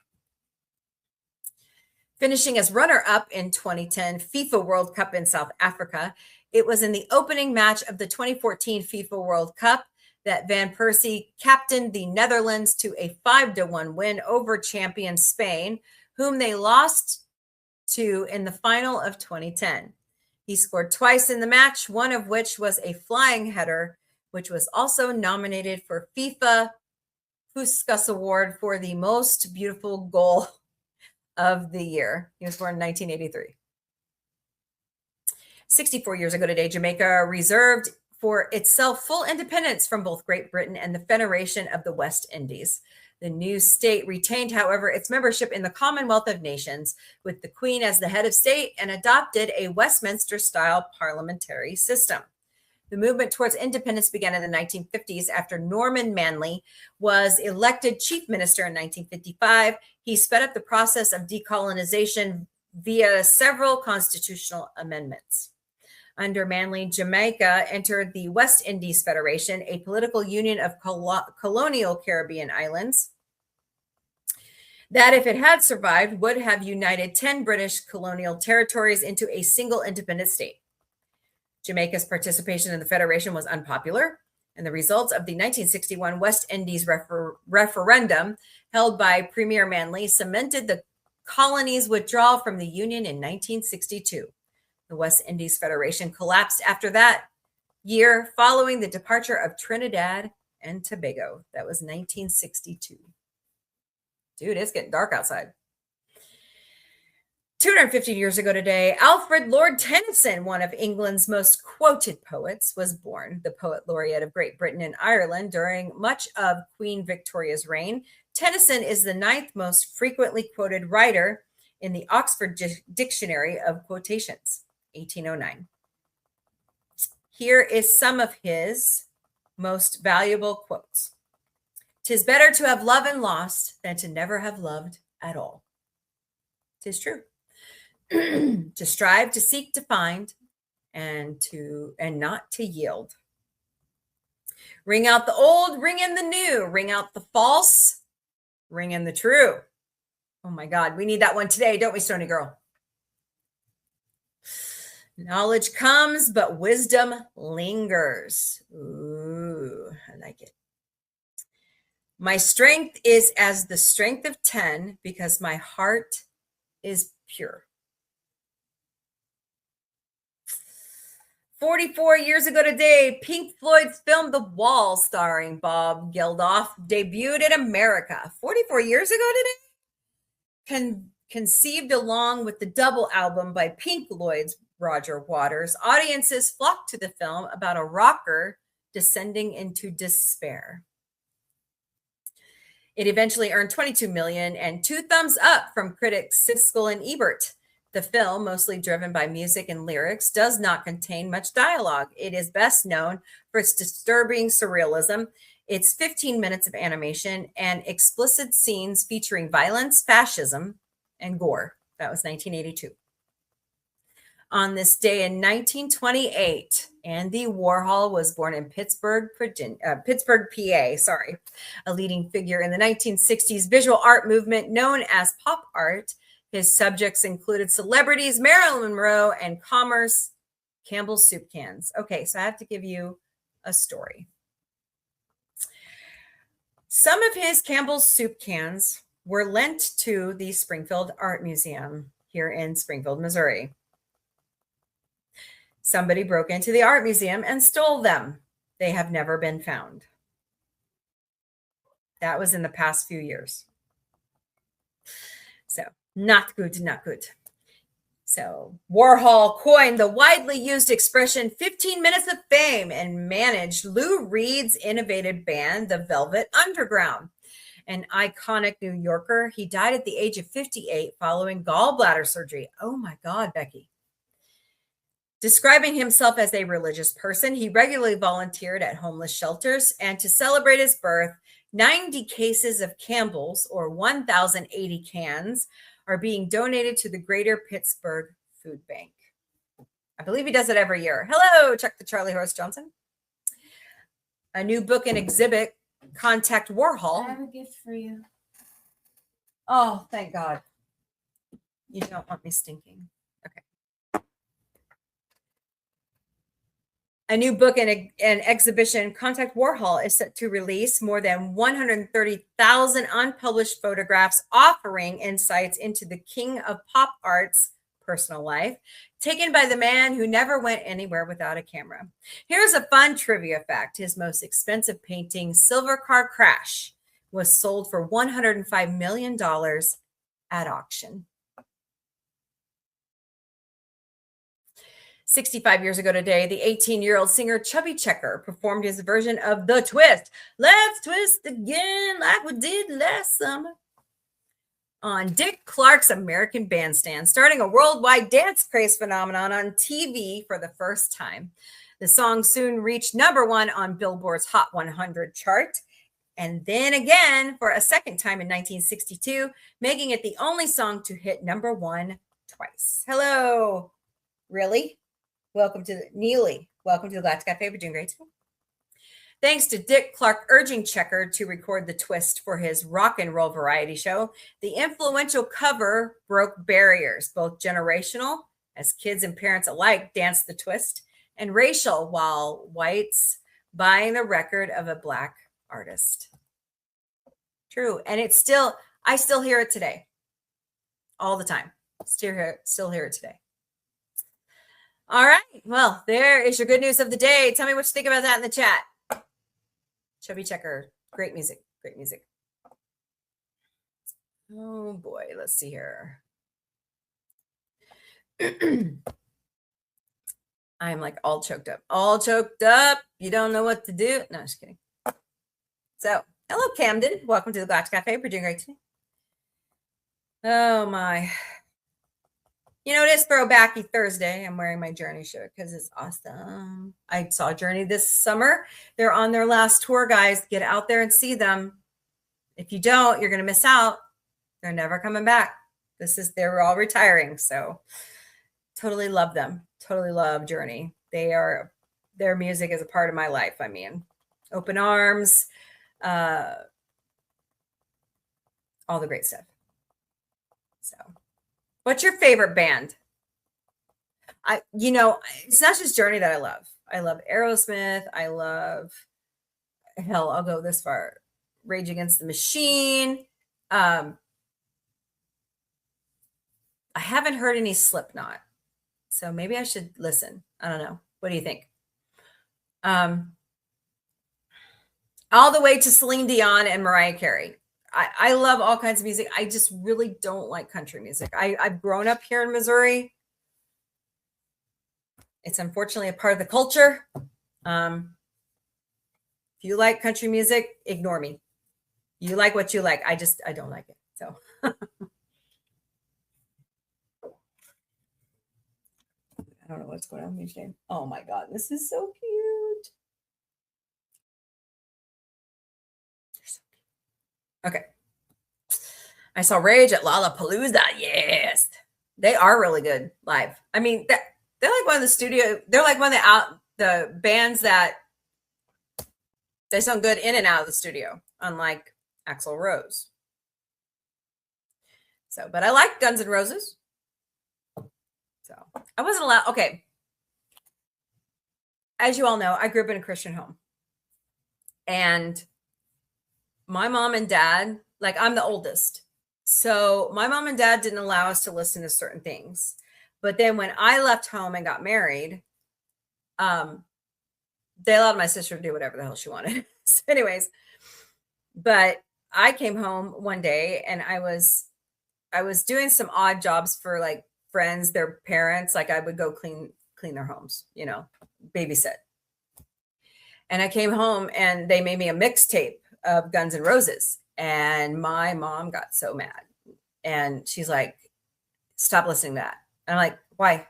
Speaker 2: Finishing as runner-up in 2010 FIFA World Cup in South Africa, it was in the opening match of the 2014 FIFA World Cup that Van Persie captained the Netherlands to a 5-1 win over champion Spain, whom they lost to in the final of 2010. He scored twice in the match, one of which was a flying header, which was also nominated for FIFA Puskas Award for the most beautiful goal of the year. He was born in 1983. 64 years ago today, Jamaica reserved for itself full independence from both Great Britain and the Federation of the West Indies. The new state retained, however, its membership in the Commonwealth of Nations, with the Queen as the head of state, and adopted a Westminster-style parliamentary system. The movement towards independence began in the 1950s after Norman Manley was elected chief minister in 1955. He sped up the process of decolonization via several constitutional amendments. Under Manley, Jamaica entered the West Indies Federation, a political union of colonial Caribbean islands that, if it had survived, would have united 10 British colonial territories into a single independent state. Jamaica's participation in the Federation was unpopular, and the results of the 1961 West Indies referendum held by Premier Manley cemented the colony's withdrawal from the Union in 1962. The West Indies Federation collapsed after that year, following the departure of Trinidad and Tobago. That was 1962. Dude, it's getting dark outside. 250 years ago today, Alfred Lord Tennyson, one of England's most quoted poets, was born. The poet laureate of Great Britain and Ireland during much of Queen Victoria's reign, Tennyson is the 9th most frequently quoted writer in the Oxford Dictionary of Quotations, 1809. Here is some of his most valuable quotes. "'Tis better to have loved and lost than to never have loved at all." 'Tis true. To strive, to seek, to find, and not to yield. Ring out the old, ring in the new, ring out the false, ring in the true. Oh my God, we need that one today, don't we, Stony Girl? Knowledge comes, but wisdom lingers. Ooh, I like it. My strength is as the strength of 10 because my heart is pure. 44 years ago today, Pink Floyd's film The Wall, starring Bob Geldof, debuted in America. 44 years ago today? Conceived along with the double album by Pink Floyd's Roger Waters, audiences flocked to the film about a rocker descending into despair. It eventually earned $22 million and 2 thumbs up from critics Siskel and Ebert. The film, mostly driven by music and lyrics, does not contain much dialogue. It is best known for its disturbing surrealism, its 15 minutes of animation, and explicit scenes featuring violence, fascism, and gore. That was 1982. On this day in 1928, Andy Warhol was born in Pittsburgh, PA, a leading figure in the 1960s visual art movement known as pop art. His subjects included celebrities, Marilyn Monroe, and commerce, Campbell's soup cans. Okay, so I have to give you a story. Some of his Campbell's soup cans were lent to the Springfield Art Museum here in Springfield, Missouri. Somebody broke into the art museum and stole them. They have never been found. That was in the past few years. So, not good, not good. So, Warhol coined the widely used expression 15 minutes of fame and managed Lou Reed's innovative band, the Velvet Underground. An iconic New Yorker, he died at the age of 58 following gallbladder surgery. Oh my God, Becky. Describing himself as a religious person, he regularly volunteered at homeless shelters, and to celebrate his birth, 90 cases of Campbell's, or 1,080 cans, are being donated to the Greater Pittsburgh Food Bank. I believe he does it every year. Hello, Chuck the Charlie Horse Johnson. A new book and exhibit, Contact Warhol.
Speaker 3: I have a gift for you.
Speaker 2: Oh, thank God. You don't want me stinking. Okay. A new book and exhibition, Contact Warhol, is set to release more than 130,000 unpublished photographs offering insights into the king of pop art's personal life, taken by the man who never went anywhere without a camera. Here's a fun trivia fact. His most expensive painting, Silver Car Crash, was sold for $105 million at auction. 65 years ago today, the 18-year-old singer Chubby Checker performed his version of The Twist. Let's twist again like we did last summer. On Dick Clark's American Bandstand, starting a worldwide dance craze phenomenon on TV for the first time. The song soon reached #1 on Billboard's Hot 100 chart, and then again for a second time in 1962, making it the only song to hit #1 twice. Hello, really? Welcome to Neely. Welcome to the Galactic Cafe. We're doing great today. Thanks to Dick Clark urging Checker to record The Twist for his rock and roll variety show, the influential cover broke barriers, both generational, as kids and parents alike danced The Twist, and racial, while whites buying the record of a black artist. True. And I still hear it today. All the time. Still hear it today. All right. Well, there is your good news of the day. Tell me what you think about that in the chat. Chubby Checker. Great music. Great music. Oh boy. Let's see here. I'm like all choked up. All choked up. You don't know what to do. No, just kidding. So, hello, Camden. Welcome to the Galactic Cafe. We're doing great today. Oh my. You know, it is Throwbacky Thursday. I'm wearing my Journey shirt because it's awesome. I saw Journey this summer. They're on their last tour, guys. Get out there and see them. If you don't, you're going to miss out. They're never coming back. They're all retiring. So totally love them. Totally love Journey. Their music is a part of my life. I mean, Open Arms, all the great stuff. So, what's your favorite band? It's not just Journey that I love. I love Aerosmith. I'll go this far. Rage Against the Machine. I haven't heard any Slipknot, so maybe I should listen. I don't know. What do you think? All the way to Celine Dion and Mariah Carey. I love all kinds of music. I just really don't like country music. I've grown up here in Missouri. It's unfortunately a part of the culture. If you like country music, ignore me. You like what you like. I don't like it. So I don't know what's going on with me. Oh my God, this is so cute. Okay. I saw Rage at Lollapalooza. Yes. They are really good live. I mean, they're like one of the bands that they sound good in and out of the studio, unlike Axl Rose. So, but I like Guns N' Roses. So I wasn't allowed. Okay. As you all know, I grew up in a Christian home. And my mom and dad, like I'm the oldest. So my mom and dad didn't allow us to listen to certain things. But then when I left home and got married, they allowed my sister to do whatever the hell she wanted. So anyways, but I came home one day and I was doing some odd jobs for like friends, their parents. Like I would go clean their homes, babysit. And I came home and they made me a mixtape of Guns N' Roses. And my mom got so mad. And she's like, stop listening to that. And I'm like, why?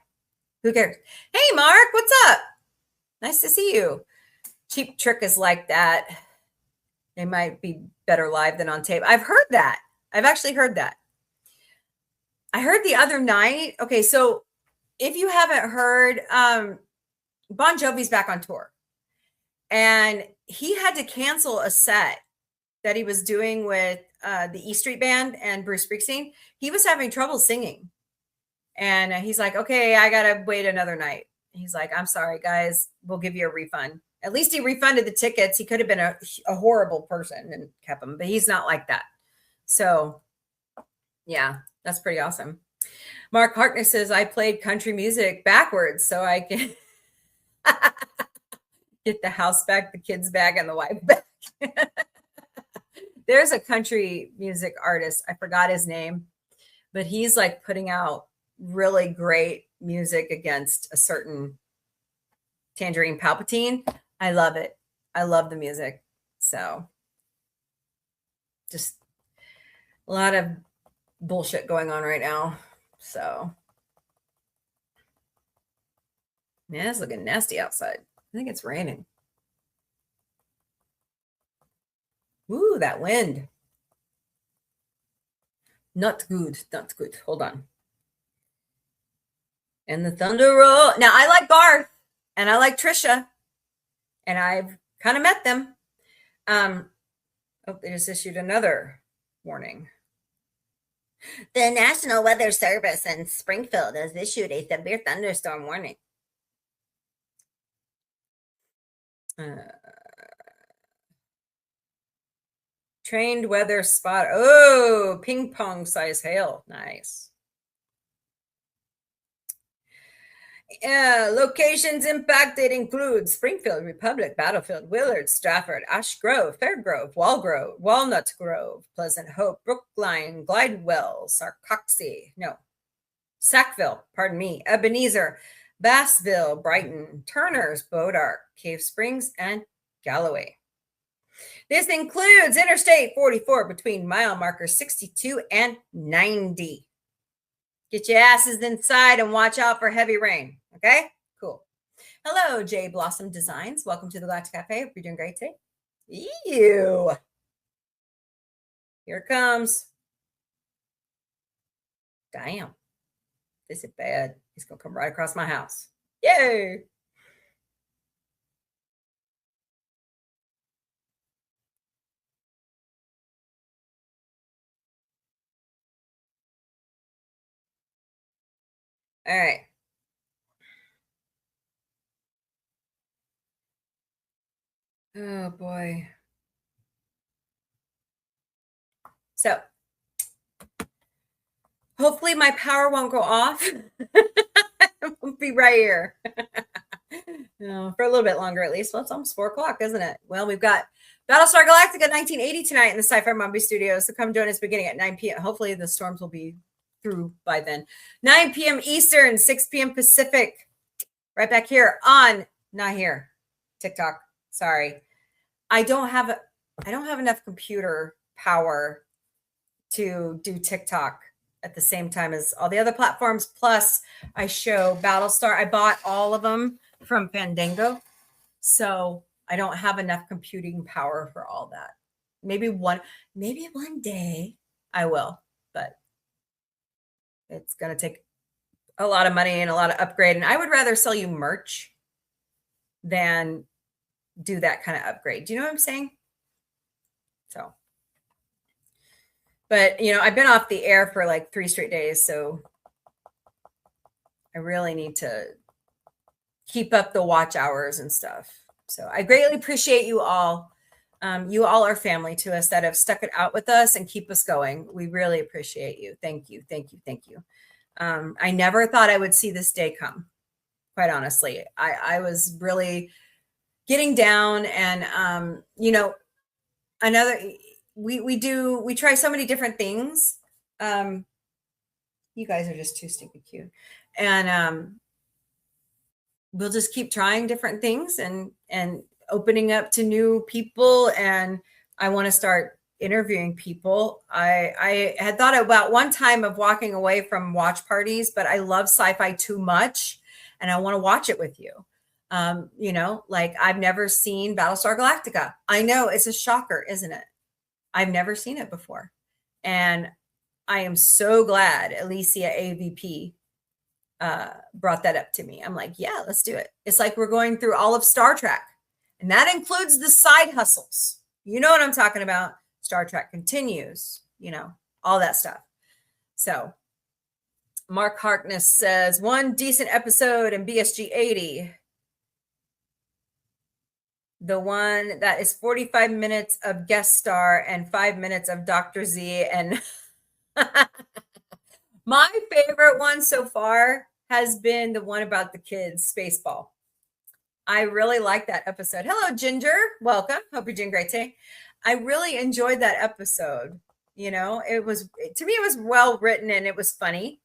Speaker 2: Who cares? Hey, Mark, what's up? Nice to see you. Cheap Trick is like that. They might be better live than on tape. I've heard that. I've actually heard that. I heard the other night. Okay, so if you haven't heard, Bon Jovi's back on tour. And he had to cancel a set that he was doing with the E Street Band and Bruce Springsteen. He was having trouble singing. And he's like, okay, I got to wait another night. He's like, I'm sorry, guys. We'll give you a refund. At least he refunded the tickets. He could have been a horrible person and kept them, but he's not like that. So, yeah, that's pretty awesome. Mark Harkness says, I played country music backwards so I can get the house back, the kids back, and the wife back. There's a country music artist. I forgot his name, but he's like putting out really great music against a certain Tangerine Palpatine. I love it. I love the music. So just a lot of bullshit going on right now. So yeah, it's looking nasty outside. I think it's raining. Ooh, that wind. Not good. Not good. Hold on. And the thunder roll. Now, I like Garth and I like Trisha. And I've kind of met them. Oh, they just issued another warning. The National Weather Service in Springfield has issued a severe thunderstorm warning. Trained weather spot. Oh, ping pong size hail. Nice. Locations impacted include Springfield, Republic, Battlefield, Willard, Stratford, Ash Grove, Fairgrove, Walnut Grove, Pleasant Hope, Brookline, Glidewell, Sackville, Ebenezer, Bassville, Brighton, Turners, Bodark, Cave Springs, and Galloway. This includes Interstate 44 between mile markers 62 and 90. Get your asses inside and watch out for heavy rain. Okay, cool. Hello, J Blossom Designs. Welcome to the Galactic Cafe. Hope you're doing great today. Ew. Here it comes. Damn. This is bad. He's going to come right across my house. Yay. All right. Oh, boy. So, hopefully my power won't go off. We'll be right here. For a little bit longer, at least. Well, it's almost 4 o'clock, isn't it? Well, we've got Battlestar Galactica 1980 tonight in the Sci-Fi Mombi Studios. So come join us beginning at 9 p.m. Hopefully the storms will be through by then. 9 p.m. Eastern, 6 p.m. Pacific. Right back here on, not here, TikTok. Sorry. I don't have enough computer power to do TikTok at the same time as all the other platforms. Plus, I show Battlestar. I bought all of them from Fandango. So I don't have enough computing power for all that. Maybe one day I will, but it's going to take a lot of money and a lot of upgrade. And I would rather sell you merch than do that kind of upgrade. Do you know what I'm saying? So, but I've been off the air for like 3 straight days. So I really need to keep up the watch hours and stuff. So I greatly appreciate you all. You all are family to us that have stuck it out with us and keep us going. We really appreciate you. Thank you. Thank you. Thank you. I never thought I would see this day come. Quite honestly, I was really getting down, and we try so many different things. You guys are just too stinking cute, and we'll just keep trying different things and opening up to new people. And I want to start interviewing people. I had thought about one time of walking away from watch parties, but I love sci-fi too much and I want to watch it with you. Like I've never seen Battlestar Galactica. I know it's a shocker, isn't it? I've never seen it before. And I am so glad Alicia AVP brought that up to me. I'm like, yeah, let's do it. It's like we're going through all of Star Trek, and that includes the side hustles. You know what I'm talking about? Star Trek Continues, all that stuff. So Mark Harkness says, one decent episode in BSG 80. The one that is 45 minutes of guest star and 5 minutes of Dr. Z. And my favorite one so far has been the one about the kids, Spaceball. I really like that episode. Hello, Ginger. Welcome. Hope you're doing great today. I really enjoyed that episode. To me, it was well written and it was funny.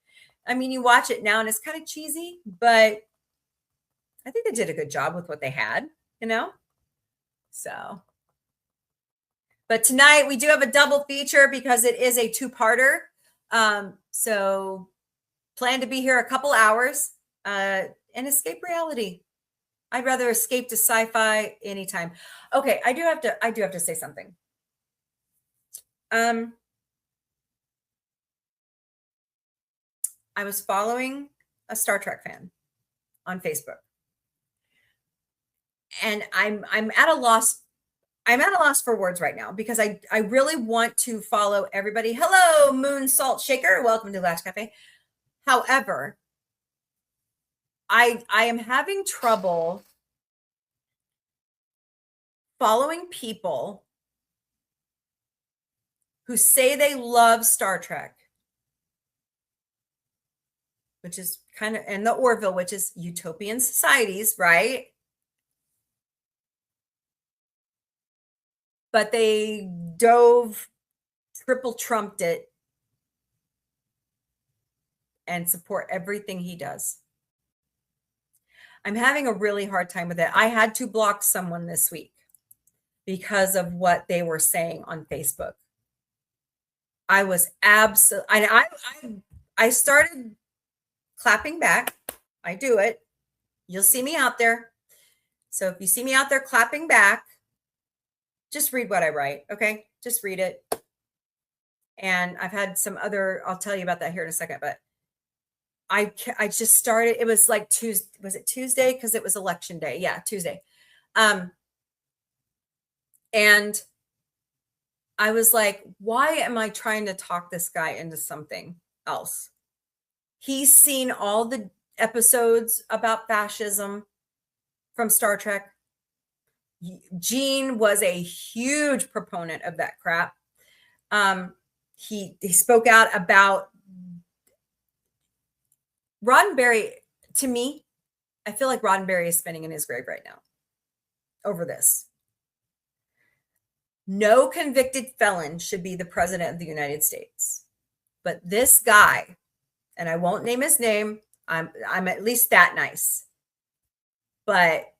Speaker 2: I mean, you watch it now and it's kind of cheesy, but I think they did a good job with what they had, So, but tonight we do have a double feature because it is a 2-parter. So plan to be here a couple hours and escape reality. I'd rather escape to sci-fi anytime. Okay, I do have to say something. I was following a Star Trek fan on Facebook. And I'm at a loss. I'm at a loss for words right now because I really want to follow everybody. Hello, Moon Salt Shaker. Welcome to Galactic Cafe. However, I am having trouble following people who say they love Star Trek, which is kind of, and the Orville, which is utopian societies, right? But they triple trumped it and support everything he does. I'm having a really hard time with it. I had to block someone this week because of what they were saying on Facebook. I was absolutely, I started clapping back. I do it. You'll see me out there. So if you see me out there clapping back, just read what I write. Okay. Just read it. And I've had some other, I'll tell you about that here in a second, but I just started, it was like Tuesday. Was it Tuesday? Because it was election day. Yeah, Tuesday. And I was like, why am I trying to talk this guy into something else? He's seen all the episodes about fascism from Star Trek. Gene was a huge proponent of that crap. He spoke out about Roddenberry. To me, I feel like Roddenberry is spinning in his grave right now over this. No convicted felon should be the president of the United States. But this guy, and I won't name his name, I'm at least that nice. But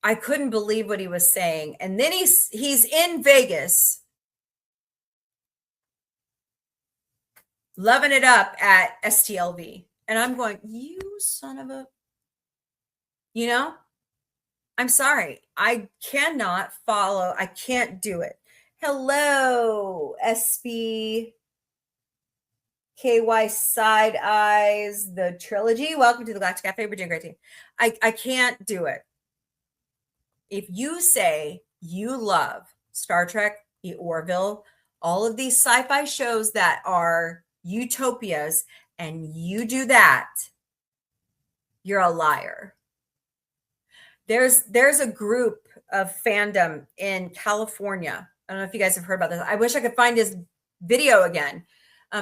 Speaker 2: I couldn't believe what he was saying. And then he's in Vegas loving it up at STLV. And I'm going, you son of a, I'm sorry. I cannot follow. I can't do it. Hello, SB KY Side Eyes, the trilogy. Welcome to the Galactic Cafe. We're doing great team. I can't do it. If you say you love Star Trek, the Orville, all of these sci-fi shows that are utopias, and you do that, you're a liar. There's a group of fandom in California. I don't know if you guys have heard about this. I wish I could find his video again.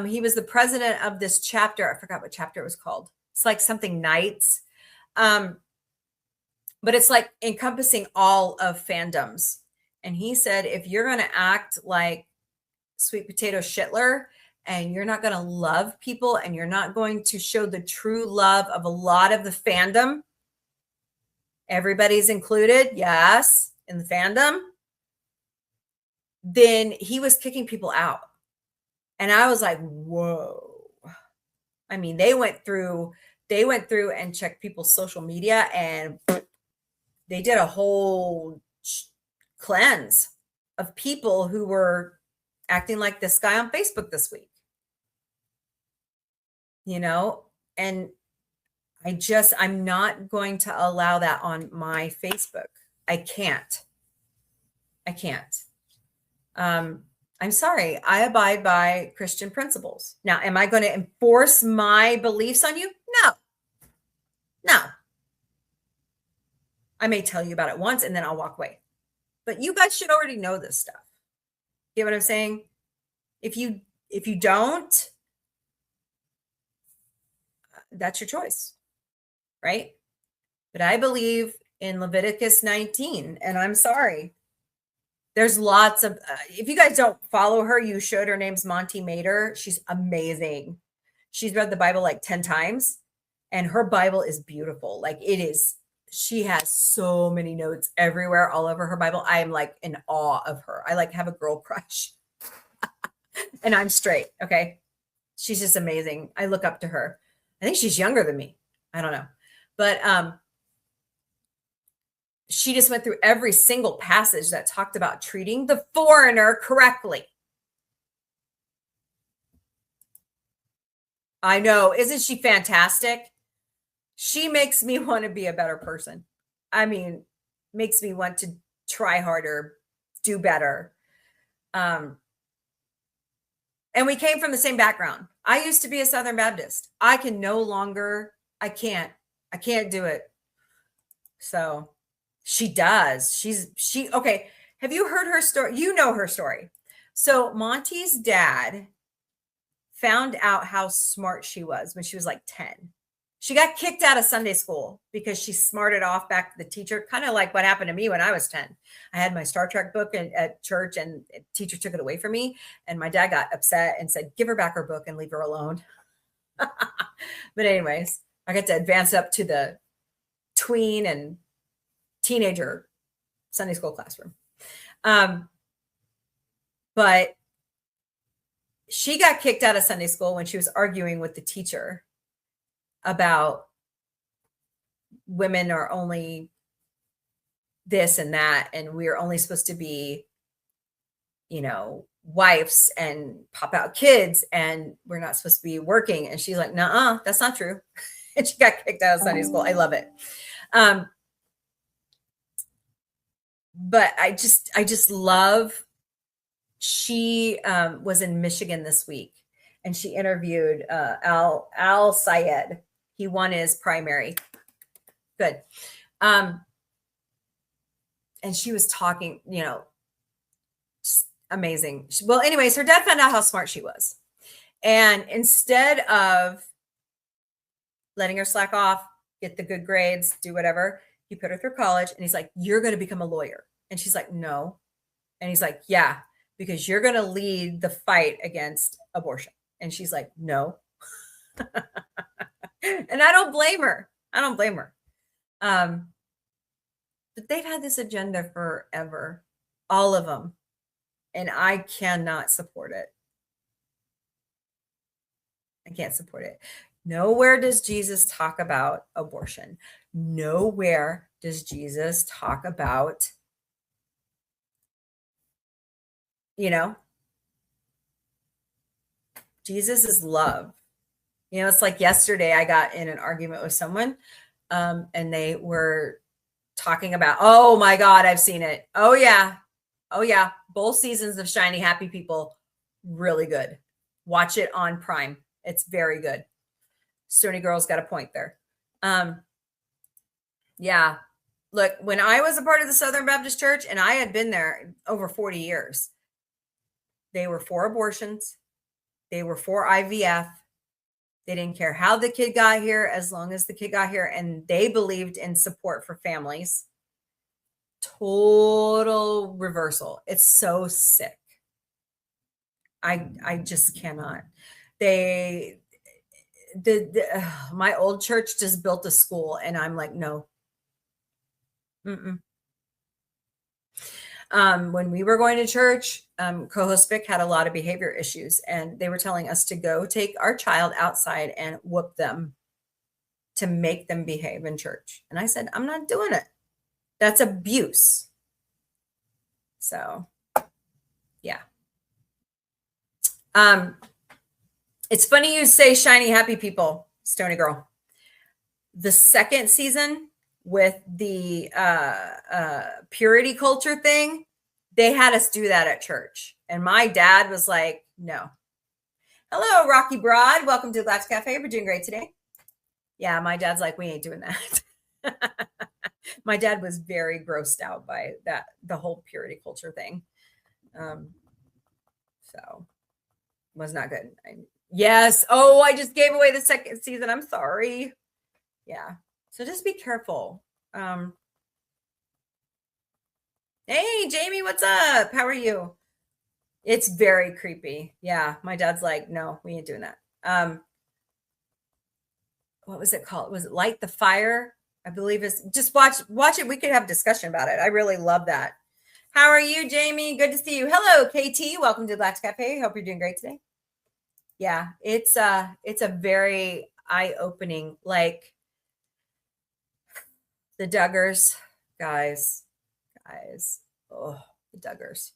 Speaker 2: He was the president of this chapter. I forgot what chapter it was called. It's like something Knights. But it's like encompassing all of fandoms. And he said, if you're going to act like Sweet Potato Shitler and you're not going to love people and you're not going to show the true love of a lot of the fandom, everybody's included, yes, in the fandom, then he was kicking people out. And I was like, whoa. I mean, they went through and checked people's social media, and they did a whole cleanse of people who were acting like this guy on Facebook this week. And I'm not going to allow that on my Facebook. I can't. I'm sorry. I abide by Christian principles. Now, am I going to enforce my beliefs on you? No. I may tell you about it once and then I'll walk away. But you guys should already know this stuff. Get what I'm saying? If you don't, that's your choice, right? But I believe in Leviticus 19, and I'm sorry. There's lots of, if you guys don't follow her, you should. Her name's Monty Mater. She's amazing. She's read the Bible like 10 times, and her Bible is beautiful. Like it is. She has so many notes everywhere, all over her Bible. I am like in awe of her. I like have a girl crush. And I'm straight. Okay. She's just amazing. I look up to her. I think she's younger than me. I don't know. But she just went through every single passage that talked about treating the foreigner correctly. I know. Isn't she fantastic? She makes me want to be a better person. I mean, makes me want to try harder, do better. And we came from the same background. I used to be a Southern Baptist. I can't do it. So she does. Okay. Have you heard her story? You know her story. So Monty's dad found out how smart she was when she was like 10. She got kicked out of Sunday school because she smarted off back to the teacher, kind of like what happened to me when I was 10. I had my Star Trek book at church and a teacher took it away from me. And my dad got upset and said, give her back her book and leave her alone. But anyways, I got to advance up to the tween and teenager Sunday school classroom. But she got kicked out of Sunday school when she was arguing with the teacher about women are only this and that, and we're only supposed to be, wives and pop out kids, and we're not supposed to be working. And she's like, "Nuh-uh, that's not true." And she got kicked out of Sunday school. I love it. But I just love, she was in Michigan this week, and she interviewed Al Sayed. He won his primary. Good. And she was talking, just amazing. Well, anyways, her dad found out how smart she was. And instead of letting her slack off, get the good grades, do whatever, he put her through college, and he's like, "You're going to become a lawyer." And she's like, "No." And he's like, "Yeah, because you're going to lead the fight against abortion." And she's like, "No." And I don't blame her. But they've had this agenda forever, all of them. And I cannot support it. I can't support it. Nowhere does Jesus talk about abortion. Nowhere does Jesus talk about, Jesus is love. It's like yesterday I got in an argument with someone, and they were talking about, oh my God, I've seen it. Oh yeah. Both seasons of Shiny Happy People, really good. Watch it on Prime. It's very good. Stony Girl's got a point there. Yeah. Look, when I was a part of the Southern Baptist Church, and I had been there over 40 years, they were for abortions. They were for IVF. They didn't care how the kid got here, as long as the kid got here, and they believed in support for families. Total reversal. It's so sick. I just cannot. My old church just built a school, and I'm like, no. When we were going to church, co-host Vic had a lot of behavior issues, and they were telling us to go take our child outside and whoop them to make them behave in church. And I said, I'm not doing it. That's abuse. So, yeah. It's funny you say Shiny Happy People, Stony Girl. The second season with the purity culture thing, they had us do that at church. And my dad was like, no. Hello, Rocky Broad. Welcome to Galactic Cafe. We're doing great today. Yeah, my dad's like, we ain't doing that. My dad was very grossed out by that, the whole purity culture thing. So was not good. Yes. Oh, I just gave away the second season. I'm sorry. Yeah. So just be careful. Hey, Jamie, what's up? How are you? It's very creepy. Yeah. My dad's like, no, we ain't doing that. What was it called? Was it Light the Fire? I believe it's just watch it. We could have a discussion about it. I really love that. How are you, Jamie? Good to see you. Hello, KT. Welcome to Galactic Cafe. Hope you're doing great today. Yeah, it's a very eye-opening, like the Duggars, guys. Oh, the Duggars.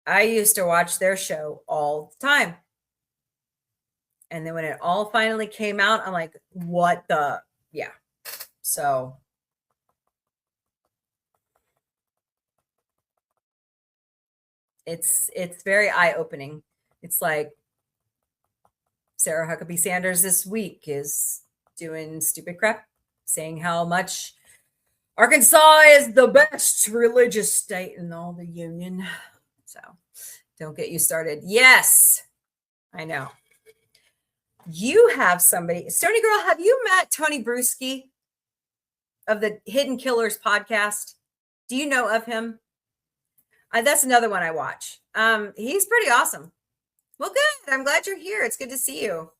Speaker 2: I used to watch their show all the time. And then when it all finally came out, I'm like, what the? Yeah. So. It's very eye-opening. It's like Sarah Huckabee Sanders this week is doing stupid crap, saying how much Arkansas is the best religious state in all the union. So don't get you started. Yes, I know. You have somebody. Stony Girl, have you met Tony Bruschi of the Hidden Killers podcast? Do you know of him? That's another one I watch. He's pretty awesome. Well, good. I'm glad you're here. It's good to see you.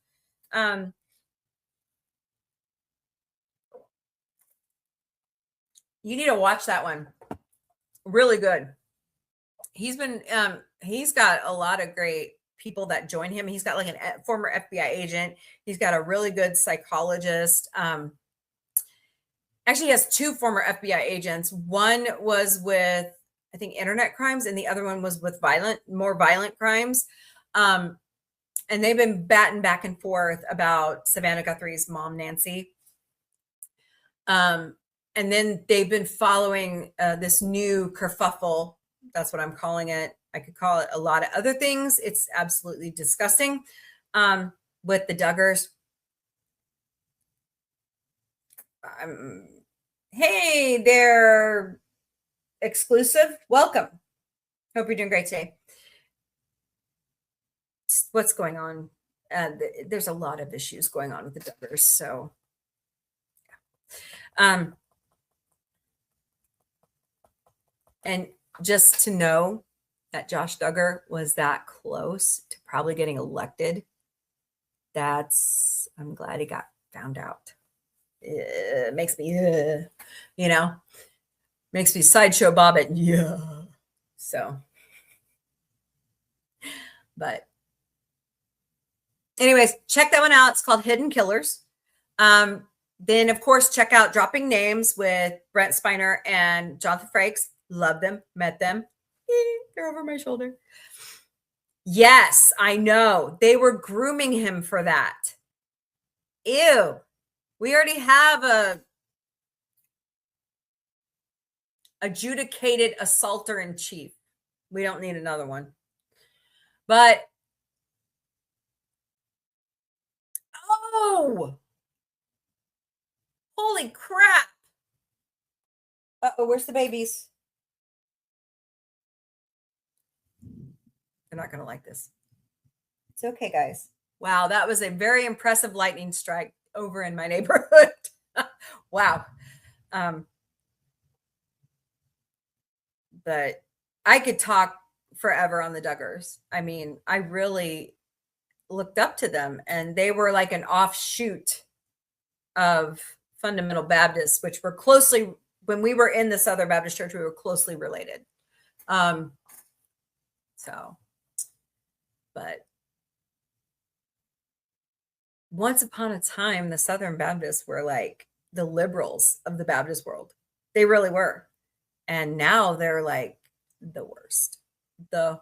Speaker 2: You need to watch that one. Really good. He's been he's got a lot of great people that join him. He's got like a former FBI agent. He's got a really good psychologist. Actually, he has two former FBI agents. One was with, I think, internet crimes, and the other one was with more violent crimes. And they've been batting back and forth about Savannah Guthrie's mom, Nancy. And then they've been following this new kerfuffle. That's what I'm calling it. I could call it a lot of other things. It's absolutely disgusting with the Duggars. Hey, they're exclusive. Welcome. Hope you're doing great today. What's going on? There's a lot of issues going on with the Duggars. So, yeah. And just to know that Josh Duggar was that close to probably getting elected, I'm glad he got found out. It makes me, makes me sideshow Bob it. Yeah. So, but anyways, check that one out. It's called Hidden Killers. Then, of course, check out Dropping Names with Brent Spiner and Jonathan Frakes. Love them. Met them. They're over my shoulder. Yes, I know. They were grooming him for that. Ew. We already have a adjudicated assaulter in chief. We don't need another one. But, oh, holy crap. Uh-oh, where's the babies? They're not going to like this. It's okay, guys. Wow, that was a very impressive lightning strike over in my neighborhood. Wow. But I could talk forever on the Duggars. I mean, I really looked up to them, and they were like an offshoot of fundamental Baptists, which were closely, when we were in the Southern Baptist Church, we were closely related. But once upon a time, the Southern Baptists were like the liberals of the Baptist world. They really were. And now they're like the worst. So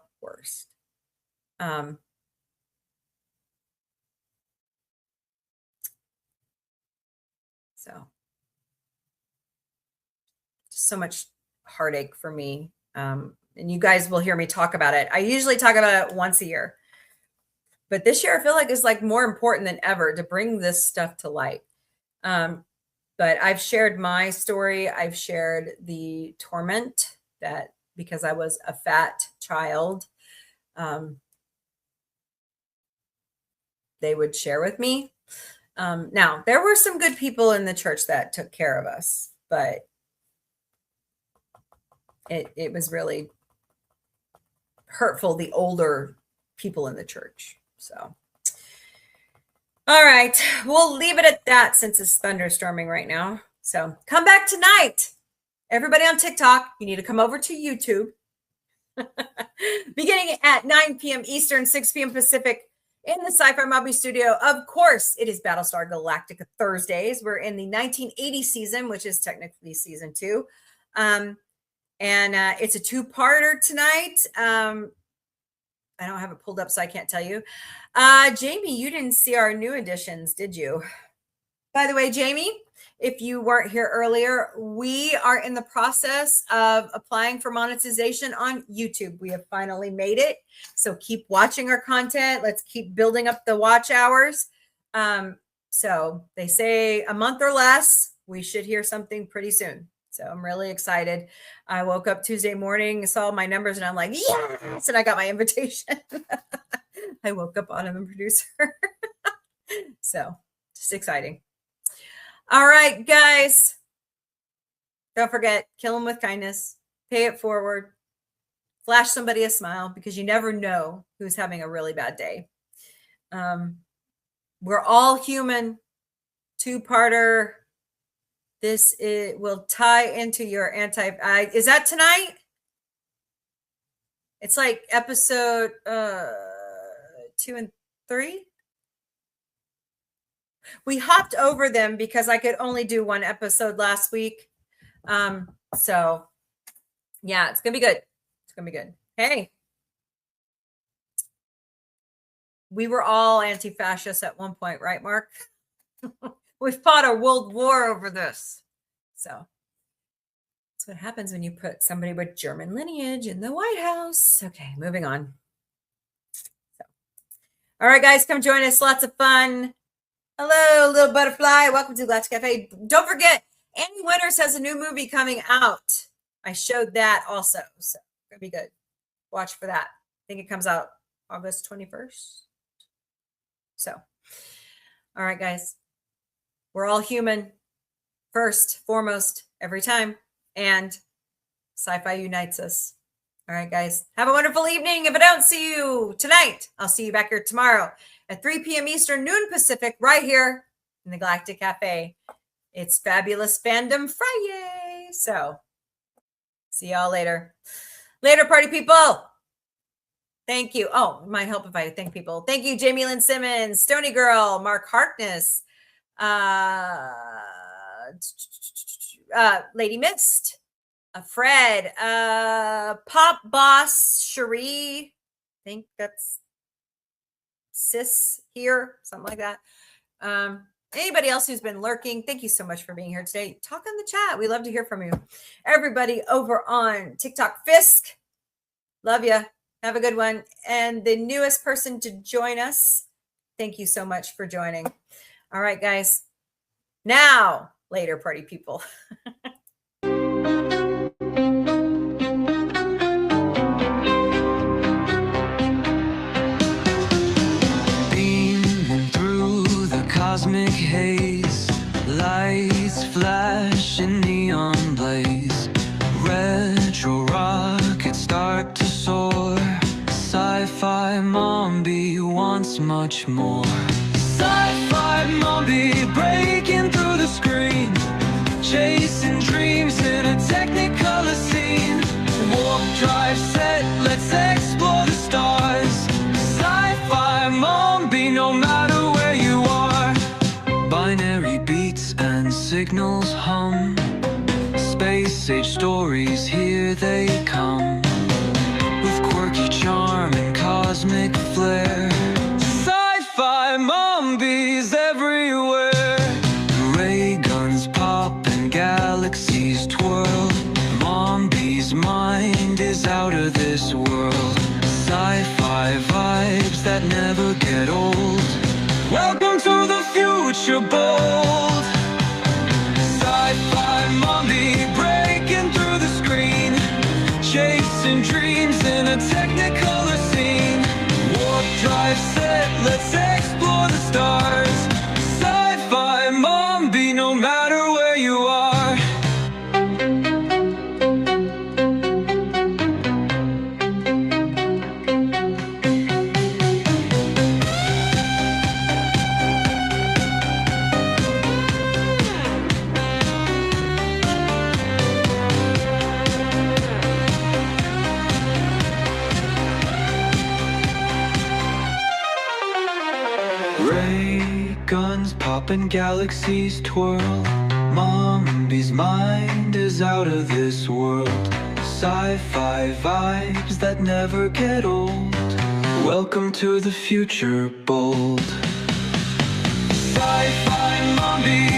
Speaker 2: just so much heartache for me. And you guys will hear me talk about it. I usually talk about it once a year. But this year, I feel like it's like more important than ever to bring this stuff to light. But I've shared my story. I've shared the torment that because I was a fat child, they would share with me. Now, there were some good people in the church that took care of us, but it was really hurtful, the older people in the church. So, all right, we'll leave it at that since it's thunderstorming right now. So come back tonight. Everybody on TikTok, you need to come over to YouTube. Beginning at 9 p.m. Eastern, 6 p.m. Pacific in the Sci-Fi Mobby studio. Of course, it is Battlestar Galactica Thursdays. We're in the 1980 season, which is technically season 2. And it's a 2-parter tonight. I don't have it pulled up, so I can't tell you. Jamie, you didn't see our new additions, did you? By the way, Jamie, if you weren't here earlier, we are in the process of applying for monetization on YouTube. We have finally made it. So keep watching our content. Let's keep building up the watch hours. So they say a month or less, we should hear something pretty soon. So I'm really excited. I woke up Tuesday morning, saw my numbers, and I'm like, yes! And I got my invitation. I woke up on a producer. So just exciting. All right, guys. Don't forget, kill them with kindness. Pay it forward. Flash somebody a smile because you never know who's having a really bad day. We're all human. 2-parter. This will tie into your is that tonight? It's like episode 2 and 3. We hopped over them because I could only do one episode last week. So yeah, it's gonna be good. It's gonna be good. Hey, we were all anti-fascist at one point, right, Mark? We fought a world war over this. So that's what happens when you put somebody with German lineage in the White House. Okay, moving on. So, all right, guys, come join us. Lots of fun. Hello, little butterfly. Welcome to Galactic Cafe. Don't forget, Annie Winters has a new movie coming out. I showed that also, so it's gonna be good. Watch for that. I think it comes out August 21st. So, all right, guys, we're all human first, foremost, every time, and sci-fi unites us. All right, guys, have a wonderful evening. If I don't see you tonight, I'll see you back here tomorrow at 3 p.m. Eastern, noon Pacific, right here in the Galactic Cafe. It's Fabulous Fandom Friday. So, see y'all later. Later, party people. Thank you. Oh, it might help if I thank people. Thank you, Jamie Lynn Simmons, Stony Girl, Mark Harkness, Lady Mist, Fred, Pop Boss, Cherie. I think that's Sis here, something like that. Anybody else who's been lurking, thank you so much for being here today. Talk in the chat. We love to hear from you. Everybody over on TikTok, Fisk, love you. Have a good one. And the newest person to join us, thank you so much for joining. All right, guys. Now, later, party people.
Speaker 6: Beaming through the cosmic haze, lights flash in neon blaze, retro rockets start to soar. Sci-fi Mombi wants much more. Sci-fi Mombi breaking through the screen, chasing dreams in a technicolor scene. Warp drive set, let's explore the stars. Sci-fi Mombi, no matter where you are. Binary beats and signals hum, space age stories, here they come. Quirky charm and cosmic flair, sci-fi Mombies everywhere. Ray guns pop and galaxies twirl, Mombi's mind is out of this world. Sci-fi vibes that never get old. Welcome to the future bold. Sci-fi Mombi breaking through the screen, chasing dreams in a technicolor scene. Warp drive set, let's explore the stars. Sci-fi Mombi, no matter where you are. Ray guns pop and galaxies twirl, Mombi's mind is out of this world. Sci-fi vibes that never get old. Welcome to the future bold. Sci-fi Mombi